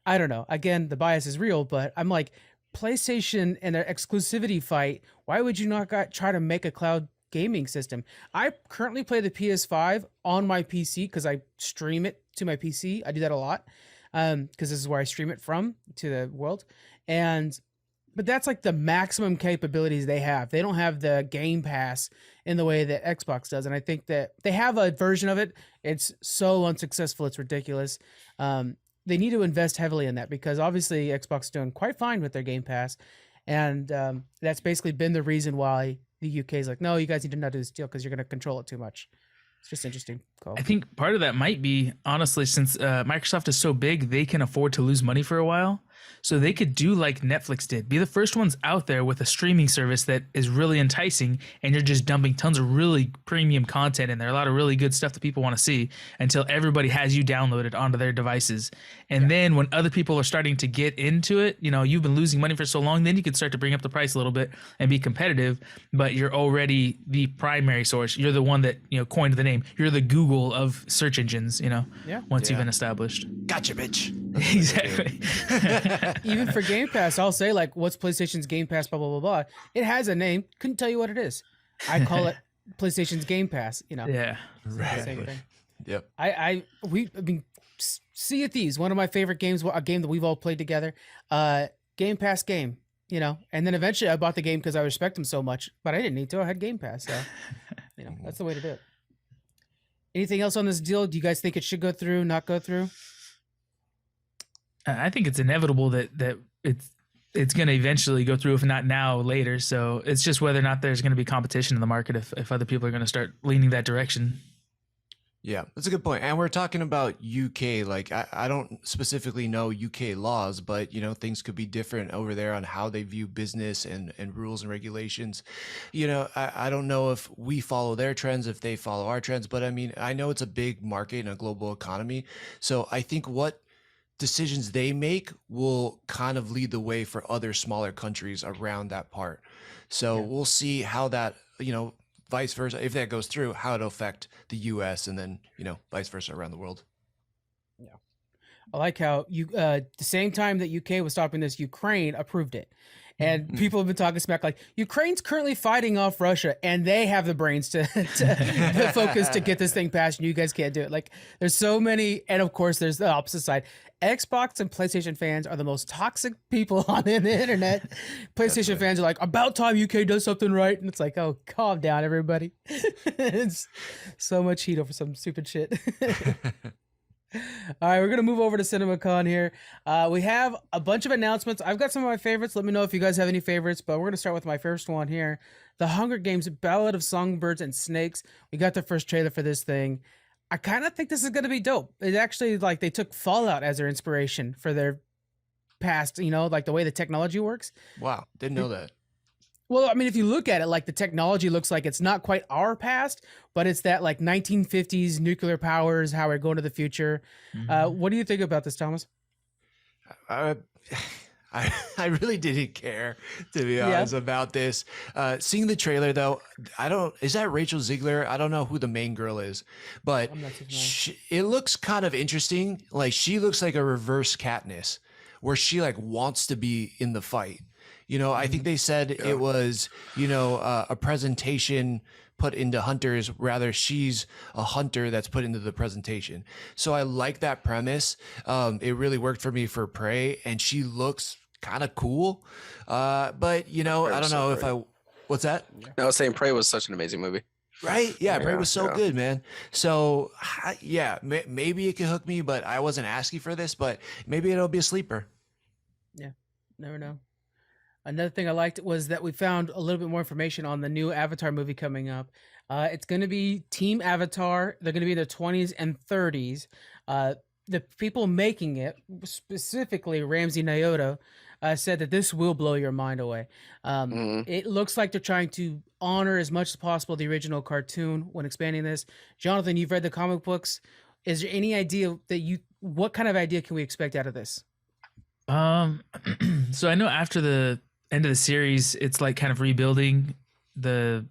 I don't know. Again, the bias is real, but I'm like, PlayStation and their exclusivity fight, why would you not try to make a cloud gaming system? I currently play the PS5 on my PC because I stream it to my PC. I do that a lot because this is where I stream it from to the world. But that's like the maximum capabilities they have. They don't have the Game Pass in the way that Xbox does. And I think that they have a version of it. It's so unsuccessful. It's ridiculous. They need to invest heavily in that because obviously Xbox is doing quite fine with their Game Pass. And that's basically been the reason why the UK is like, no, you guys need to not do this deal because you're going to control it too much. It's just interesting. Call. I think part of that might be, honestly, since Microsoft is so big, they can afford to lose money for a while. So they could do like Netflix did, be the first ones out there with a streaming service that is really enticing, and you're just dumping tons of really premium content in there, a lot of really good stuff that people want to see until everybody has you downloaded onto their devices. And then when other people are starting to get into it, you've been losing money for so long, then you can start to bring up the price a little bit and be competitive, but you're already the primary source. You're the one that, coined the name. You're the Google of search engines, once you've been established. Gotcha, bitch. Exactly. Even for Game Pass, I'll say, like, what's PlayStation's Game Pass, blah, blah, blah, blah. It has a name. Couldn't tell you what it is. I call it PlayStation's Game Pass, Yeah. Right. Same thing. Yep. I mean, Sea of Thieves, one of my favorite games, a game that we've all played together. Game Pass game, and then eventually I bought the game because I respect them so much, but I didn't need to. I had Game Pass, so, that's the way to do it. Anything else on this deal? Do you guys think it should go through, not go through? I think it's inevitable that it's going to eventually go through, if not now, later. So it's just whether or not there's going to be competition in the market if other people are going to start leaning that direction. Yeah, that's a good point. And we're talking about UK. Like, I don't specifically know UK laws, but, things could be different over there on how they view business and rules and regulations. I don't know if we follow their trends, if they follow our trends, but I mean, I know it's a big market in a global economy. So I think what decisions they make will kind of lead the way for other smaller countries around that part. So we'll see how that, vice versa, if that goes through, how it'll affect the US and then, vice versa around the world. Yeah. I like how the same time that UK was stopping this, Ukraine approved it. And people have been talking smack like, Ukraine's currently fighting off Russia and they have the brains to the focus to get this thing passed and you guys can't do it. Like, there's so many. And of course, there's the opposite side. Xbox and PlayStation fans are the most toxic people on the internet. PlayStation fans are like, about time UK does something right. And it's like, oh, calm down, everybody. It's so much heat over some stupid shit. All right, we're gonna move over to CinemaCon here. We have a bunch of announcements. I've got some of my favorites. Let me know if you guys have any favorites, but we're gonna start with my first one here. The Hunger Games: Ballad of Songbirds and Snakes. We got the first trailer for this thing. I kind of think this is gonna be dope. It actually, like, they took Fallout as their inspiration for their past, like the way the technology works. Wow, didn't know that. Well, I mean, if you look at it, like, the technology looks like it's not quite our past, but it's that, like, 1950s nuclear powers, how we're going to the future. What do you think about this, Thomas? I really didn't care, to be honest, about this. Seeing the trailer, though, is that Rachel Ziegler? I don't know who the main girl is, but it looks kind of interesting. Like, she looks like a reverse Katniss, where she, like, wants to be in the fight. I think they said it was, a presentation put into hunters. Rather, she's a hunter that's put into the presentation. So I like that premise. It really worked for me for Prey, and she looks kind of cool. But, I don't know if what's that? No, I was saying Prey was such an amazing movie. Right? Yeah, Prey was so good, man. So, yeah, maybe it could hook me, but I wasn't asking for this, but maybe it'll be a sleeper. Yeah, never know. Another thing I liked was that we found a little bit more information on the new Avatar movie coming up. It's going to be Team Avatar. They're going to be in their 20s and 30s. The people making it, specifically Ramsey Nayoto, said that this will blow your mind away. It looks like they're trying to honor as much as possible the original cartoon when expanding this. Jonathan, you've read the comic books. Is there any idea what kind of idea can we expect out of this? So I know after the end of the series, it's like kind of rebuilding the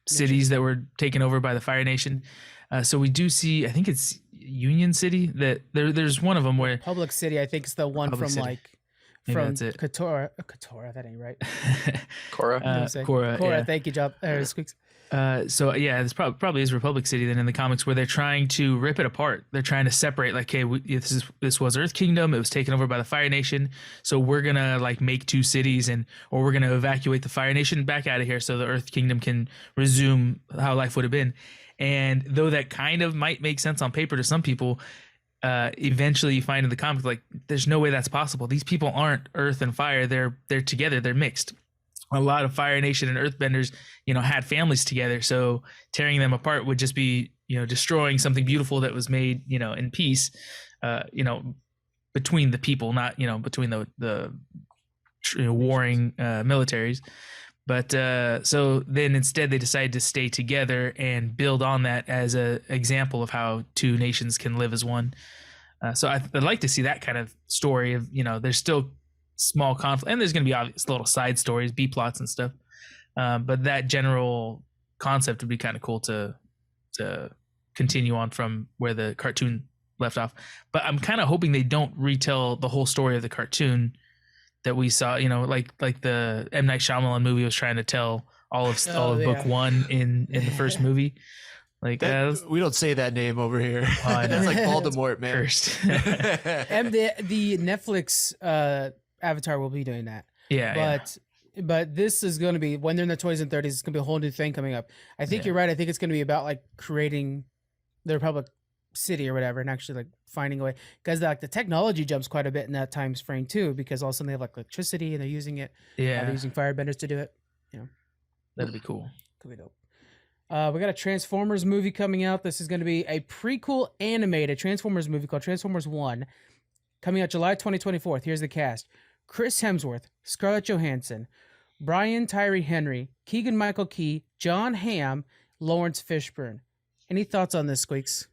cities that were taken over by the Fire Nation. So we do see, I think it's Union City, that there's one of them where Public City, I think, is the one Public from City. like Maybe from that's it. Korra, that ain't right. Korra. Korra, yeah. Thank you, Job. Squeaks. So yeah, this probably is Republic City then in the comics, where they're trying to rip it apart. They're trying to separate, like, hey, this was Earth Kingdom. It was taken over by the Fire Nation. So we're gonna like make two cities, or we're gonna evacuate the Fire Nation back out of here, so the Earth Kingdom can resume how life would have been. And though that kind of might make sense on paper to some people, eventually you find in the comics, like, there's no way that's possible. These people aren't Earth and Fire. They're together. They're mixed. A lot of Fire Nation and Earthbenders, had families together. So tearing them apart would just be, destroying something beautiful that was made, in peace, between the people, not, between the warring militaries. But so then instead they decided to stay together and build on that as an example of how two nations can live as one. So I'd like to see that kind of story of, there's still small conflict, and there's going to be obvious little side stories, B plots and stuff. But that general concept would be kind of cool to continue on from where the cartoon left off. But I'm kind of hoping they don't retell the whole story of the cartoon that we saw, like the M. Night Shyamalan movie was trying to tell all of book one in the first movie. Like we don't say that name over here. That's like Voldemort, man. And the Netflix Avatar will be doing that. But this is going to be, when they're in the 20s and 30s, it's going to be a whole new thing coming up. I think you're right. I think it's going to be about like creating the Republic City or whatever, and actually like finding a way, because like the technology jumps quite a bit in that time frame too, because all of a sudden they have like electricity and they're using it. They're using firebenders to do it. That'd be cool. Could be dope. We got a Transformers movie coming out. This is going to be a prequel animated Transformers movie called Transformers 1, coming out July 2024. Here's the cast: Chris Hemsworth, Scarlett Johansson, Brian Tyree Henry, Keegan-Michael Key, John Hamm, Lawrence Fishburne. Any thoughts on this, Squeaks?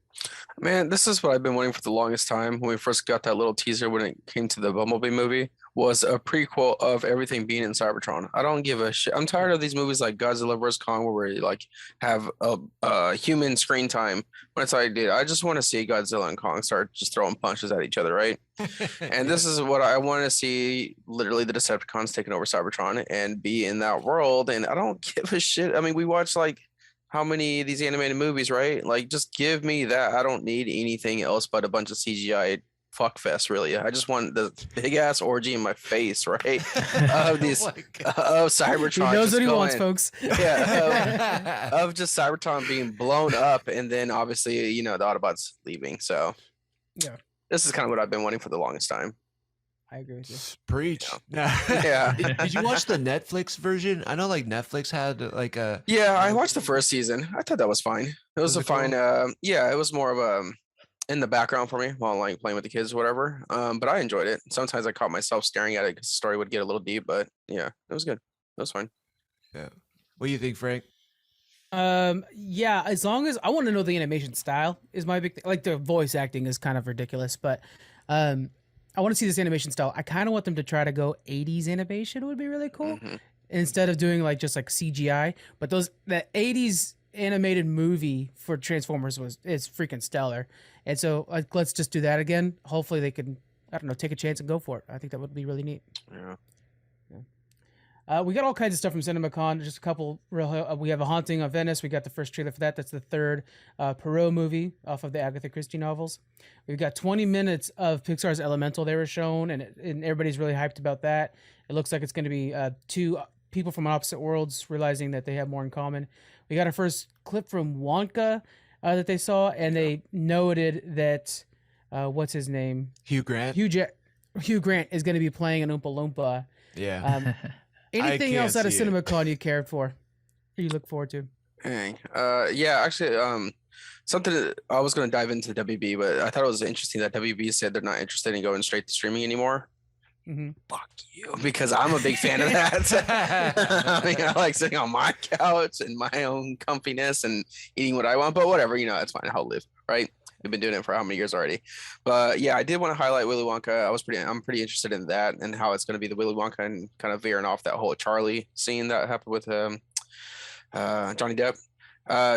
Man, this is what I've been waiting for the longest time. When we first got that little teaser when it came to the Bumblebee movie, was a prequel of everything being in Cybertron. I don't give a shit. I'm tired of these movies like Godzilla vs. Kong, where we like have a human screen time when it's like, dude, I just want to see Godzilla and Kong start just throwing punches at each other, right? And this is what I want to see, literally the Decepticons taking over Cybertron and be in that world. And I don't give a shit. I mean, we watch like how many of these animated movies, right? Like, just give me that. I don't need anything else but a bunch of CGI fuck fest. Really, I just want the big ass orgy in my face, right? Of these of Cybertron. He knows what he going, wants, folks. Yeah, of just Cybertron being blown up, and then obviously the Autobots leaving. So yeah, this is kind of what I've been wanting for the longest time. I agree with you. Preach. Yeah. Did you watch the Netflix version? I know like Netflix had like a. Yeah, I watched the first season. I thought that was fine. It was a fine. Yeah, it was more of a in the background for me while like playing with the kids or whatever. But I enjoyed it. Sometimes I caught myself staring at it because the story would get a little deep. But yeah, it was good. It was fine. Yeah. What do you think, Frank? Yeah, as long as I want to know the animation style is my big thing. Like the voice acting is kind of ridiculous, but I want to see this animation style. I kind of want them to try to go 80s animation would be really cool instead of doing like just like CGI. But that 80s animated movie for Transformers is freaking stellar. And so like, let's just do that again. Hopefully they can, I don't know, take a chance and go for it. I think that would be really neat. Yeah. We got all kinds of stuff from CinemaCon. Just a couple real. We have A Haunting of Venice. We got the first trailer for that. That's the third Perot movie off of the Agatha Christie novels. We've got 20 minutes of Pixar's Elemental they were shown, and everybody's really hyped about that. It looks like it's going to be two people from opposite worlds realizing that they have more in common. We got our first clip from Wonka that they saw, and they noted that what's his name? Hugh Grant. Hugh Grant is going to be playing an Oompa Loompa. Yeah. Anything else out of CinemaCon you cared for? Or you look forward to? Dang. Yeah, actually, something that I was going to dive into WB, but I thought it was interesting that WB said they're not interested in going straight to streaming anymore. Fuck you, because I'm a big fan of that. I mean, I like sitting on my couch in my own comfiness and eating what I want, but whatever, it's fine. I'll live, right? We've been doing it for how many years already? But yeah, I did want to highlight Willy Wonka. I'm pretty interested in that and how it's going to be the Willy Wonka and kind of veering off that whole Charlie scene that happened with Johnny Depp.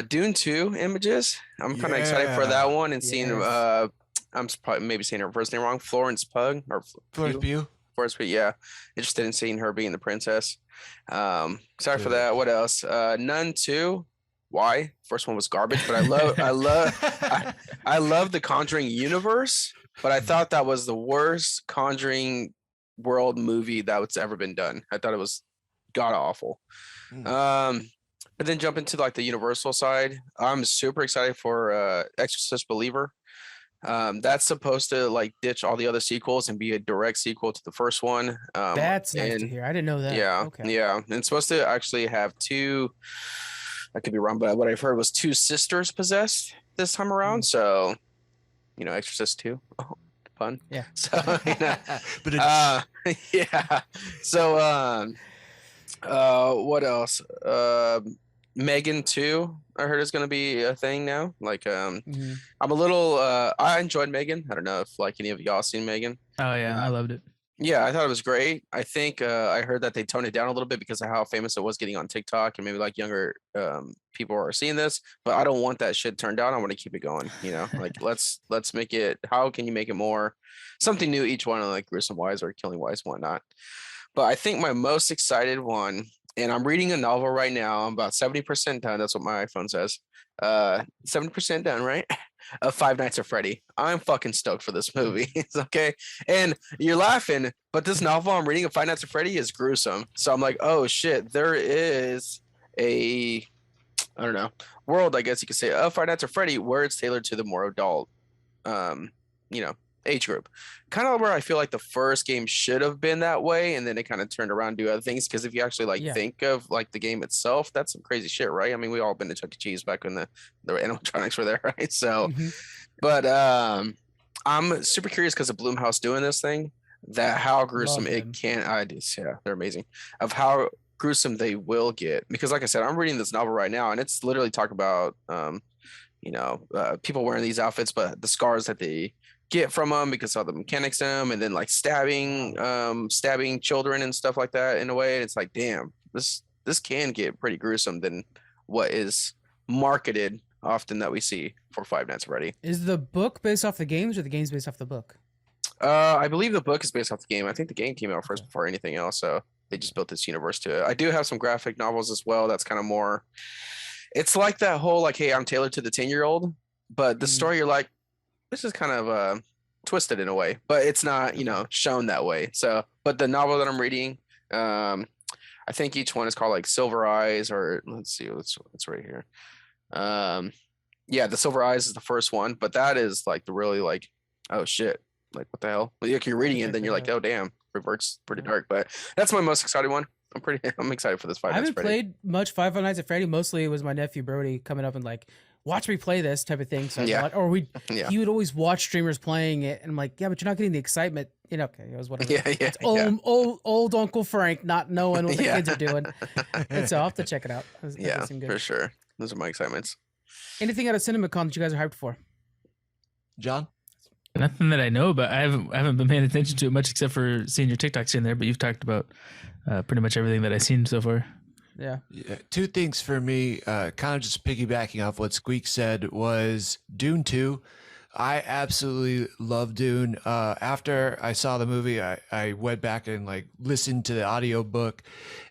Dune 2 images. I'm kind of excited for that one and seeing I'm probably maybe saying her first name wrong. Florence Pugh or Florence Pugh. Florence Pugh. Yeah, interested in seeing her being the princess. Excited for that. What else? Nun 2. Why? First one was garbage, but I love the Conjuring universe, but I thought that was the worst Conjuring world movie that's ever been done. I thought it was god awful. But then jump into like the Universal side. I'm super excited for Exorcist Believer. That's supposed to like ditch all the other sequels and be a direct sequel to the first one. That's nice to hear. I didn't know that. Yeah. Okay. Yeah. And it's supposed to actually have two, I could be wrong, but what I've heard was two sisters possessed this time around. So, Exorcist 2. Oh, fun. Yeah. So, yeah. So, what else? Megan 2, I heard is going to be a thing now. Like, I'm a little, I enjoyed Megan. I don't know if like any of y'all seen Megan. Oh yeah, I loved it. Yeah, I thought it was great. I think I heard that they toned it down a little bit because of how famous it was getting on TikTok, and maybe like younger people are seeing this. But I don't want that shit turned down. I want to keep it going. Like let's make it. How can you make it more something new each one, like gruesome wise or killing wise, whatnot. But I think my most excited one, and I'm reading a novel right now. I'm about 70% done. That's what my iPhone says. 70% done, right? Of Five Nights at Freddy. I'm fucking stoked for this movie. It's okay. And you're laughing, but this novel I'm reading of Five Nights at Freddy is gruesome. So I'm like, oh shit, there is a, I don't know, world, I guess you could say, of Five Nights at Freddy where it's tailored to the more adult, age group. Kind of where I feel like the first game should have been that way, and then it kind of turned around and do other things. Because if you actually think of like the game itself, that's some crazy shit, right? I mean, we all been to Chuck E. Cheese back when the animatronics were there, right? So, but I'm super curious because of Blumhouse doing this thing, that how gruesome it can. Yeah, they're amazing. Of how gruesome they will get, because like I said, I'm reading this novel right now, and it's literally talking about people wearing these outfits, but the scars that they get from them because of the mechanics in them, and then like stabbing children and stuff like that in a way. It's like, damn, this can get pretty gruesome than what is marketed often that we see for Five Nights at Freddy. Is the book based off the games or the games based off the book? I believe the book is based off the game. I think the game came out first before anything else, so they just built this universe to it. I do have some graphic novels as well. That's kind of more, it's like that whole like, hey, I'm tailored to the 10-year-old, but the story, you're like, this is kind of twisted in a way, but it's not, shown that way. So, but the novel that I'm reading, I think each one is called like Silver Eyes, or let's see, what's right here. Yeah, the Silver Eyes is the first one, but that is like the really like, oh shit, like what the hell? Like you're reading it, then you're like, oh damn, reverts pretty dark. But that's my most excited one. I'm excited for this Five I Nights haven't at Freddy. played much Five Nights at Freddy. Mostly it was my nephew Brody coming up and like, watch me play this type of thing. So he would always watch streamers playing it, and I'm like, yeah, but you're not getting the excitement. Okay, it was whatever. It's old Uncle Frank not knowing what the kids are doing. And so I'll have to check it out. For sure. Those are my excitements. Anything out of CinemaCon that you guys are hyped for? John? Nothing that I know about. I haven't been paying attention to it much except for seeing your TikToks in there, but you've talked about pretty much everything that I've seen so far. Yeah. Two things for me, kind of just piggybacking off what Squeak said, was Dune 2. I absolutely love Dune. After I saw the movie, I went back and like listened to the audiobook,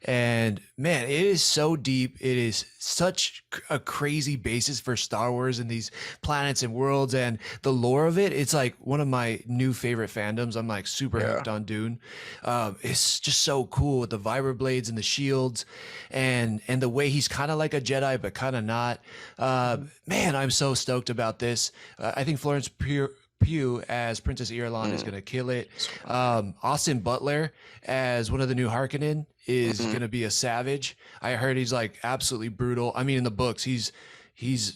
and man, it is so deep. It is such a crazy basis for Star Wars and these planets and worlds and the lore of it. It's like one of my new favorite fandoms. I'm like super hooked on Dune. It's just so cool with the vibroblades and the shields, and the way he's kind of like a Jedi but kind of not. Man, I'm so stoked about this. I think Florence Pugh as Princess Irulan is going to kill it. Austin Butler as one of the new Harkonnen is going to be a savage. I heard he's like absolutely brutal. I mean, in the books, he's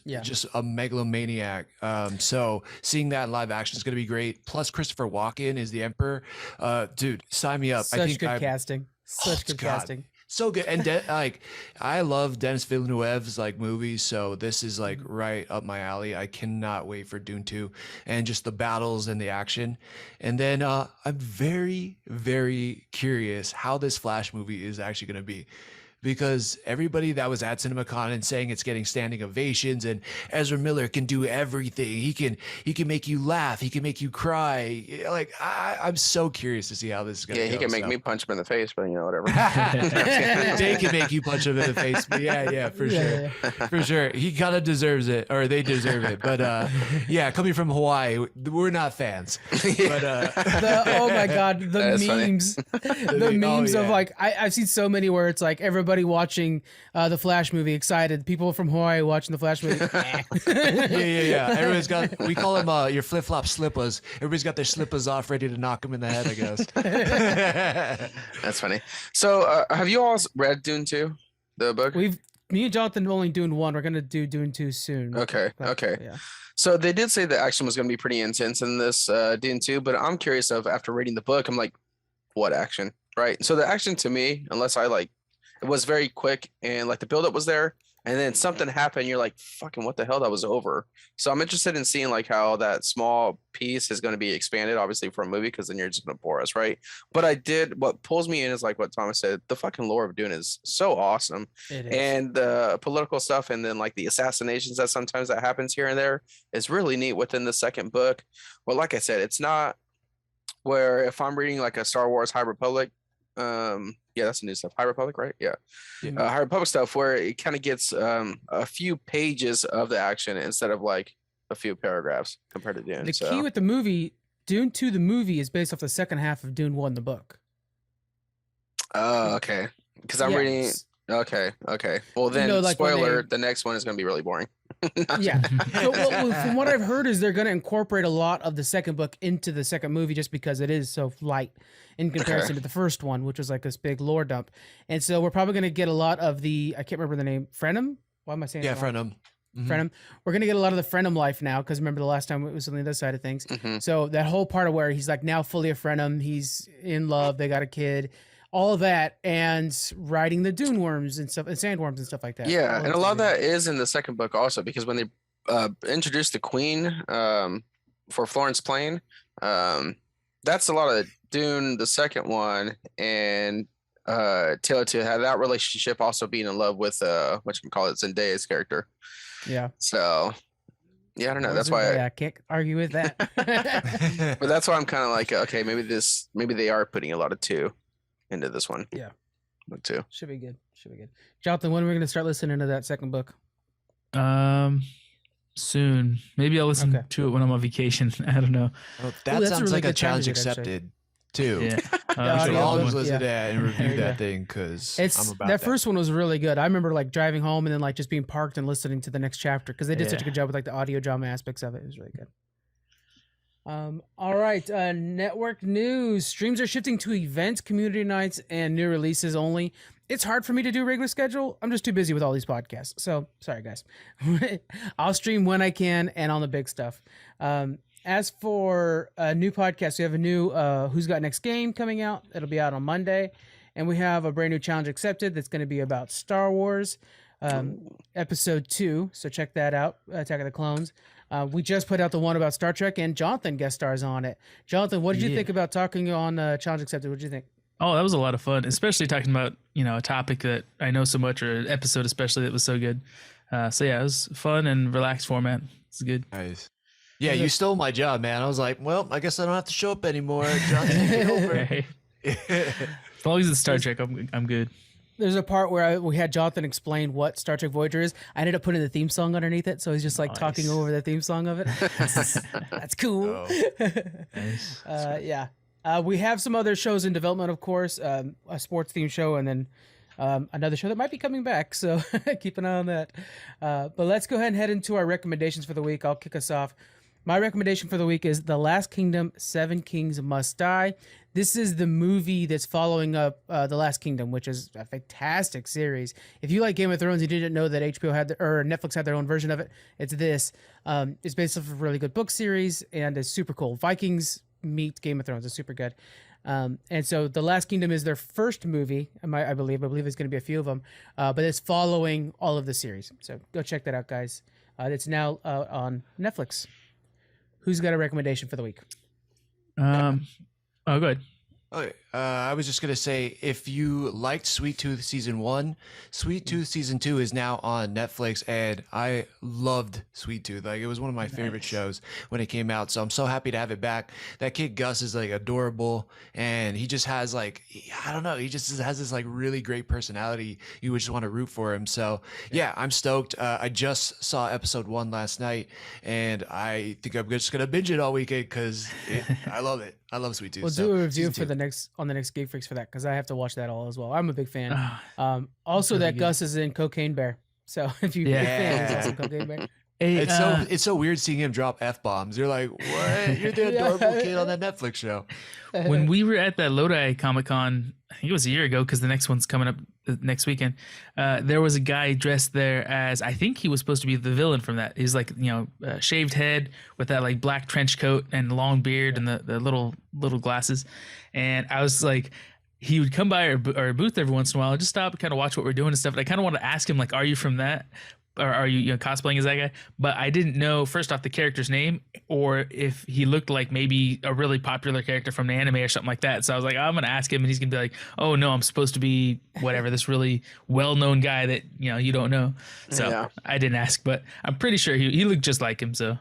just a megalomaniac. So seeing that in live action is going to be great. Plus Christopher Walken is the Emperor. Dude, sign me up. Such good casting. Such good casting. So good. And I love Denis Villeneuve's like movies, so this is like right up my alley. I cannot wait for Dune 2 and just the battles and the action. And then I'm very, very curious how this Flash movie is actually going to be, because everybody that was at CinemaCon and saying it's getting standing ovations, and Ezra Miller can do everything. He can make you laugh. He can make you cry. Like I'm so curious to see how this is going to go. Yeah, he can make me punch him in the face, but whatever. They can make you punch him in the face. But yeah, for sure. For sure. He kind of deserves it, or they deserve it. But yeah, coming from Hawaii, we're not fans. But oh my God, the memes. The memes of like, I've seen so many where it's like everybody watching the Flash movie excited, people from Hawaii watching the Flash movie. yeah. Everybody's got, we call them your flip-flop slippers. Everybody's got their slippers off, ready to knock them in the head, I guess. That's funny. So have you all read Dune 2, the book? Me and Jonathan only Dune 1. We're gonna do Dune 2 soon. Okay. Yeah. So they did say the action was gonna be pretty intense in this Dune 2, but I'm curious after reading the book, I'm like, what action? Right. So the action to me, unless it was very quick, and like the buildup was there, and then something happened. You're like, fucking, what the hell? That was over. So I'm interested in seeing like how that small piece is going to be expanded, obviously for a movie, because then you're just going to bore us, right? But what pulls me in is like what Thomas said. The fucking lore of Dune is so awesome, and the political stuff, and then like the assassinations that sometimes that happens here and there is really neat within the second book. But like I said, it's not where if I'm reading like a Star Wars High Republic. Yeah, that's the new stuff. High Republic, right? Yeah. High Republic stuff where it kind of gets a few pages of the action instead of like a few paragraphs compared to Dune. The key with the movie, Dune 2, the movie, is based off the second half of Dune 1, the book. Oh, okay. Because I'm reading. Okay. Well, then, spoiler: the next one is going to be really boring. Yeah. So, from what I've heard, is they're going to incorporate a lot of the second book into the second movie, just because it is so light in comparison to the first one, which was like this big lore dump. And so we're probably going to get a lot of the, I can't remember the name, Frenim? Why am I saying that? Yeah, Frenim. Frenim. We're going to get a lot of the Frenim life now, because remember the last time it was on the other side of things. So that whole part of where he's like now fully a Frenim, he's in love, they got a kid, all of that, and riding the dune worms and stuff, and sandworms and stuff like that. Yeah, and a lot of that is in the second book also, because when they introduced the queen for Florence Plain, that's a lot of Dune, the second one, and Taylor to have that relationship, also being in love with Zendaya's character. Yeah. So yeah, I don't know. That's why I can't argue with that. But that's why I'm kind of like, okay, maybe they are putting a lot of 2 into this one. Yeah. Book 2. Should be good. Jonathan, when are we going to start listening to that second book? soon. Maybe I'll listen to it when I'm on vacation. I don't know. Well, that sounds really like a good challenge challenge, accepted too. Yeah. You should audio always book, listen to yeah. that and review There you that go. thing because It's I'm about that first one was really good. I remember like driving home and then like just being parked and listening to the next chapter because they did such a Yeah. good job with like the audio drama aspects of it. It was really good. All right, network news. Streams are shifting to events, community nights, and new releases only. It's hard for me to do regular schedule. I'm just too busy with all these podcasts. So sorry, guys. I'll stream when I can and on the big stuff. As for new podcasts, we have a new Who's Got Next Game coming out. It'll be out on Monday. And we have a brand new challenge accepted that's going to be about Star Wars episode 2. So check that out, Attack of the Clones. We just put out the one about Star Trek, and Jonathan guest stars on it. Jonathan, what did you think about talking on Challenge Accepted? What did you think? Oh, that was a lot of fun, especially talking about, a topic that I know so much, or an episode especially that was so good. So yeah, it was fun and relaxed format. It's good. Nice. Yeah, you stole my job, man. I was like, well, I guess I don't have to show up anymore. John, take it over. Hey. As long as it's Star Trek, I'm good. There's a part where we had Jonathan explain what Star Trek Voyager is. I ended up putting the theme song underneath it, so he's just like talking over the theme song of it. That's cool. Nice. Yeah. We have some other shows in development, of course, a sports theme show, and then another show that might be coming back. So keep an eye on that. But let's go ahead and head into our recommendations for the week. I'll kick us off. My recommendation for the week is The Last Kingdom, Seven Kings Must Die. This is the movie that's following up The Last Kingdom, which is a fantastic series. If you like Game of Thrones, you didn't know that HBO had or Netflix had their own version of it. It's this. It's based off of a really good book series and it's super cool. Vikings meet Game of Thrones. It's super good. And so The Last Kingdom is their first movie, I believe. I believe there's going to be a few of them, but it's following all of the series. So go check that out, guys. It's now on Netflix. Who's got a recommendation for the week? Oh, go ahead. Okay. I was just gonna say, if you liked Sweet Tooth season 1, Sweet Tooth season 2 is now on Netflix, and I loved Sweet Tooth. Like, it was one of my favorite shows when it came out. So I'm so happy to have it back. That kid Gus is like adorable, and he just has like, I don't know, he just has this like really great personality. You would just want to root for him. So yeah, I'm stoked. I just saw episode 1 last night, and I think I'm just gonna binge it all weekend because I love it. I love Sweet Tooth. We'll So, do a review season for 2. the next Geek Freaks for that because I have to watch that all as well. I'm a big fan. Also, really that good. Gus is in Cocaine Bear. So if you're a big fan, he's also in Cocaine Bear. Hey, It's so weird seeing him drop F-bombs. You're like, what? You're the adorable kid on that Netflix show. when we were at that Lodi Comic-Con, I think it was a year ago because the next one's coming up next weekend. There was a guy dressed there as, I think he was supposed to be the villain from that. He's like, shaved head with that like black trench coat and long beard and the little glasses. And I was like, he would come by our booth every once in a while and just stop and kind of watch what we're doing and stuff. And I kind of want to ask him like, are you from that? Or are you, cosplaying as that guy? But I didn't know first off the character's name or if he looked like maybe a really popular character from the anime or something like that. So I was like, I'm gonna ask him, and he's gonna be like, "Oh no, I'm supposed to be whatever, this really well-known guy that you don't know." So Yeah. I didn't ask, but I'm pretty sure he looked just like him. So it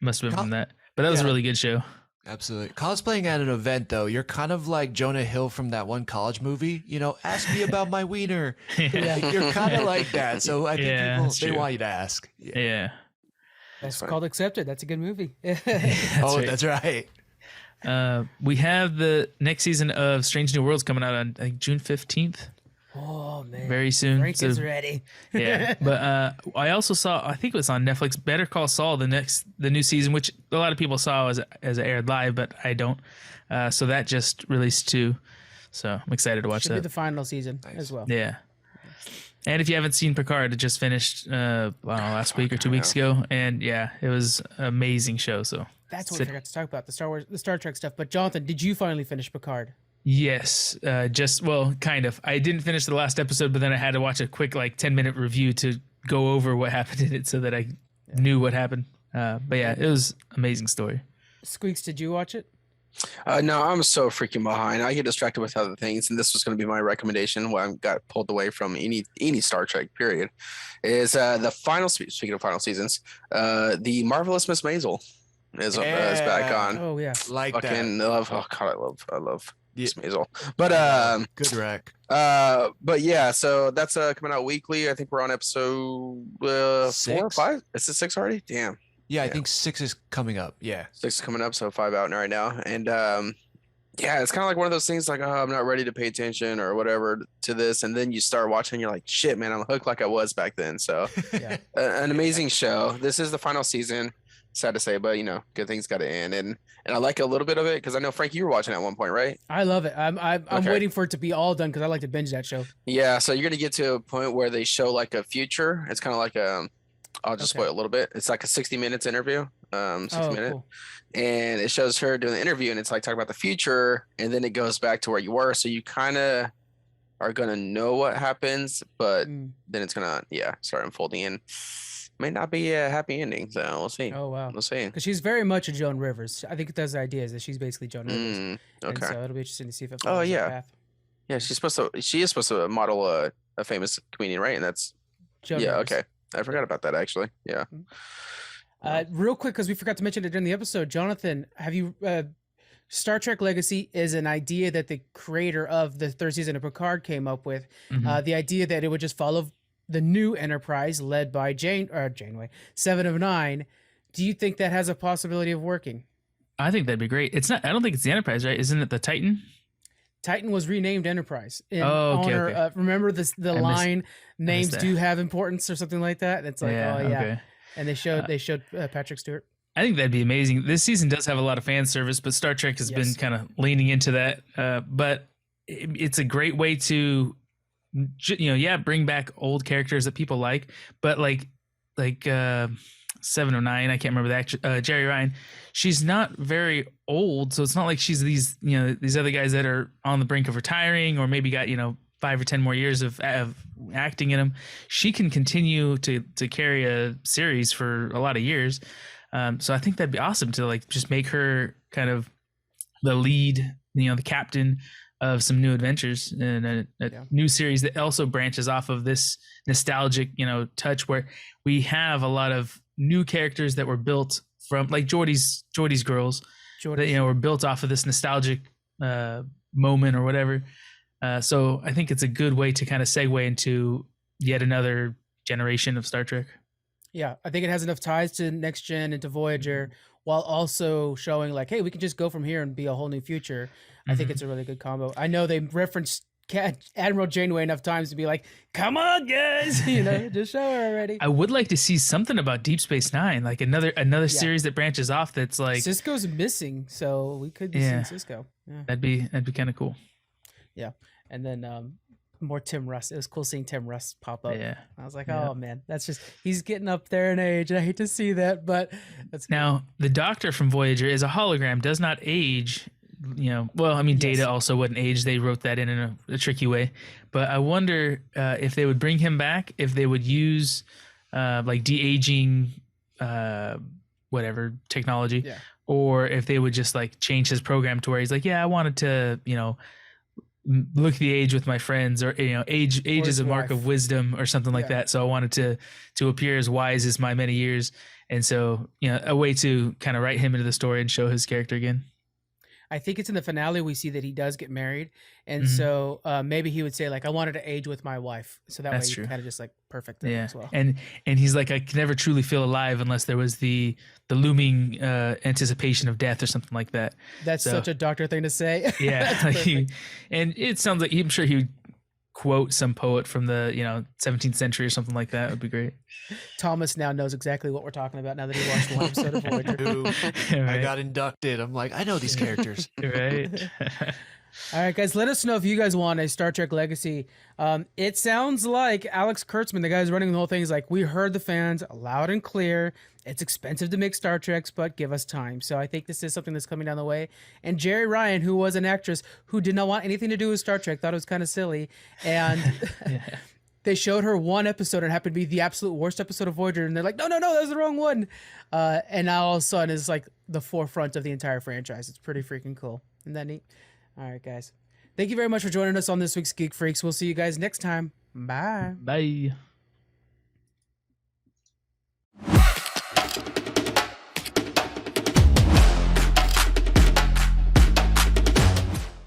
must have been from that. But that was a really good show. Absolutely. Cosplaying at an event, though, you're kind of like Jonah Hill from that one college movie. Ask me about my wiener. You're kind of like that. So I think people, that's they true. want you to ask. Yeah. That's called Accepted. That's a good movie. right. That's right. We have the next season of Strange New Worlds coming out on I think June 15th. Oh man, Very soon. Frank So- is ready. Yeah, but I also saw, I think it was on Netflix, Better Call Saul, the new season, which a lot of people saw as it aired live, but I don't. So that just released too. So I'm excited to watch Should be that. the final season as well. Yeah. And if you haven't seen Picard, it just finished last week or 2 weeks ago, and yeah, it was an amazing show. So That's what we forgot to talk about, the Star Trek stuff. But Jonathan, did you finally finish Picard? yes, kind of. I didn't finish the last episode, but then I had to watch a quick 10-minute review to go over what happened in it so that I knew what happened. But yeah, it was an amazing story. Squeaks, did you watch it? No, I'm so freaking behind. I get distracted with other things, and this was going to be my recommendation. Where I got pulled away from any Star Trek period, is the final. Speaking of final seasons, the Marvelous Miss Maisel is back on. Oh yeah. Like Fucking that. love. Oh god, I love Yeah. Smazel. But good rec. but yeah, so that's coming out weekly. I think we're on episode 4 or 5. Is it 6 already? Damn. Yeah, I think 6 is coming up. Yeah. 6 is coming up, so 5 out right now. And yeah, it's kind of like one of those things like, oh, I'm not ready to pay attention or whatever to this. And then you start watching, you're like, shit, man, I'm hooked like I was back then. So Yeah. An amazing show. This is the final season. Sad to say, but good things got to end. And I like a little bit of it because I know, Frank, you were watching at one point, right? I love it. I'm Okay. waiting for it to be all done because I like to binge that show. Yeah, so you're gonna get to a point where they show like a future. It's kind of like I'll just spoil a little bit. It's like a 60 minutes interview, 60 minute, Cool. and it shows her doing the interview, and it's like talking about the future, and then it goes back to where you were, so you kind of are gonna know what happens, but then it's gonna start unfolding, and may not be a happy ending. So we'll see. Oh wow. We'll see. Because she's very much a Joan Rivers. I think that's the idea is that she's basically Joan Rivers. Okay. And so it'll be interesting to see if it Oh, follows yeah. that path. Yeah, she is supposed to model a famous comedian, right? And that's Joan Rivers. okay. I forgot about that actually. Yeah. Real quick, because we forgot to mention it during the episode, Jonathan, have you Star Trek Legacy is an idea that the creator of the 3rd season of Picard came up with. The idea that it would just follow the new Enterprise led by Janeway, 7 of 9. Do you think that has a possibility of working? I think that'd be great. It's not. I don't think it's the Enterprise, right? Isn't it the Titan? Titan was renamed Enterprise in okay, honor. okay. Remember the line names that. do have importance or something like that. It's like Okay. And they showed Patrick Stewart. I think that'd be amazing. This season does have a lot of fan service, but Star Trek has been kind of leaning into that. But it's a great way to, bring back old characters that people like. But like 7 or 9, I can't remember the actress, Jerry Ryan. She's not very old, so it's not like she's these other guys that are on the brink of retiring or maybe got 5 or 10 more years of acting in them. She can continue to carry a series for a lot of years. So I think that'd be awesome to like just make her kind of the lead, the captain of some new adventures and a new series that also branches off of this nostalgic, touch where we have a lot of new characters that were built from like Geordie's girls that, were built off of this nostalgic moment or whatever. So I think it's a good way to kind of segue into yet another generation of Star Trek. Yeah, I think it has enough ties to Next Gen and to Voyager while also showing like, hey, we can just go from here and be a whole new future. I think it's a really good combo. I know they referenced Admiral Janeway enough times to be like, come on, guys, just show her already. I would like to see something about Deep Space Nine, like another series that branches off. That's like Cisco's missing, so we could be seeing Cisco. Yeah. That'd be kind of cool. Yeah, and then more Tim Russ. It was cool seeing Tim Russ pop up. Yeah, I was like, oh man, that's just he's getting up there in age, and I hate to see that, but that's cool. Now the Doctor from Voyager is a hologram, does not age. Well, I mean, Data also wouldn't age. They wrote that in a tricky way. But I wonder if they would bring him back, if they would use like de-aging, whatever technology, or if they would just like change his program to where he's like, I wanted to, look the age with my friends, or age is a mark of wisdom or something like that. So I wanted to appear as wise as my many years, and so a way to kind of write him into the story and show his character again. I think it's in the finale we see that he does get married, and so maybe he would say like, I wanted to age with my wife, so that way you kind of just like perfect that as well. And he's like, I could never truly feel alive unless there was the looming anticipation of death or something like that. That's such a Doctor thing to say. Yeah, and it sounds like I'm sure he would quote some poet from the 17th century or something like that. Would be great. Thomas now knows exactly what we're talking about now that he watched one episode of Voyager. Right. I got inducted. I'm like, I know these characters. Right. All right, guys, let us know if you guys want a Star Trek Legacy. It sounds like Alex Kurtzman, the guy who's running the whole thing, is like, we heard the fans loud and clear. It's expensive to make Star Treks, but give us time. So I think this is something that's coming down the way. And Jerry Ryan, who was an actress who did not want anything to do with Star Trek, thought it was kind of silly. And they showed her one episode and it happened to be the absolute worst episode of Voyager. And they're like, no, that was the wrong one. And now all of a sudden it's like the forefront of the entire franchise. It's pretty freaking cool. Isn't that neat? All right, guys. Thank you very much for joining us on this week's Geek Freaks. We'll see you guys next time. Bye. Bye.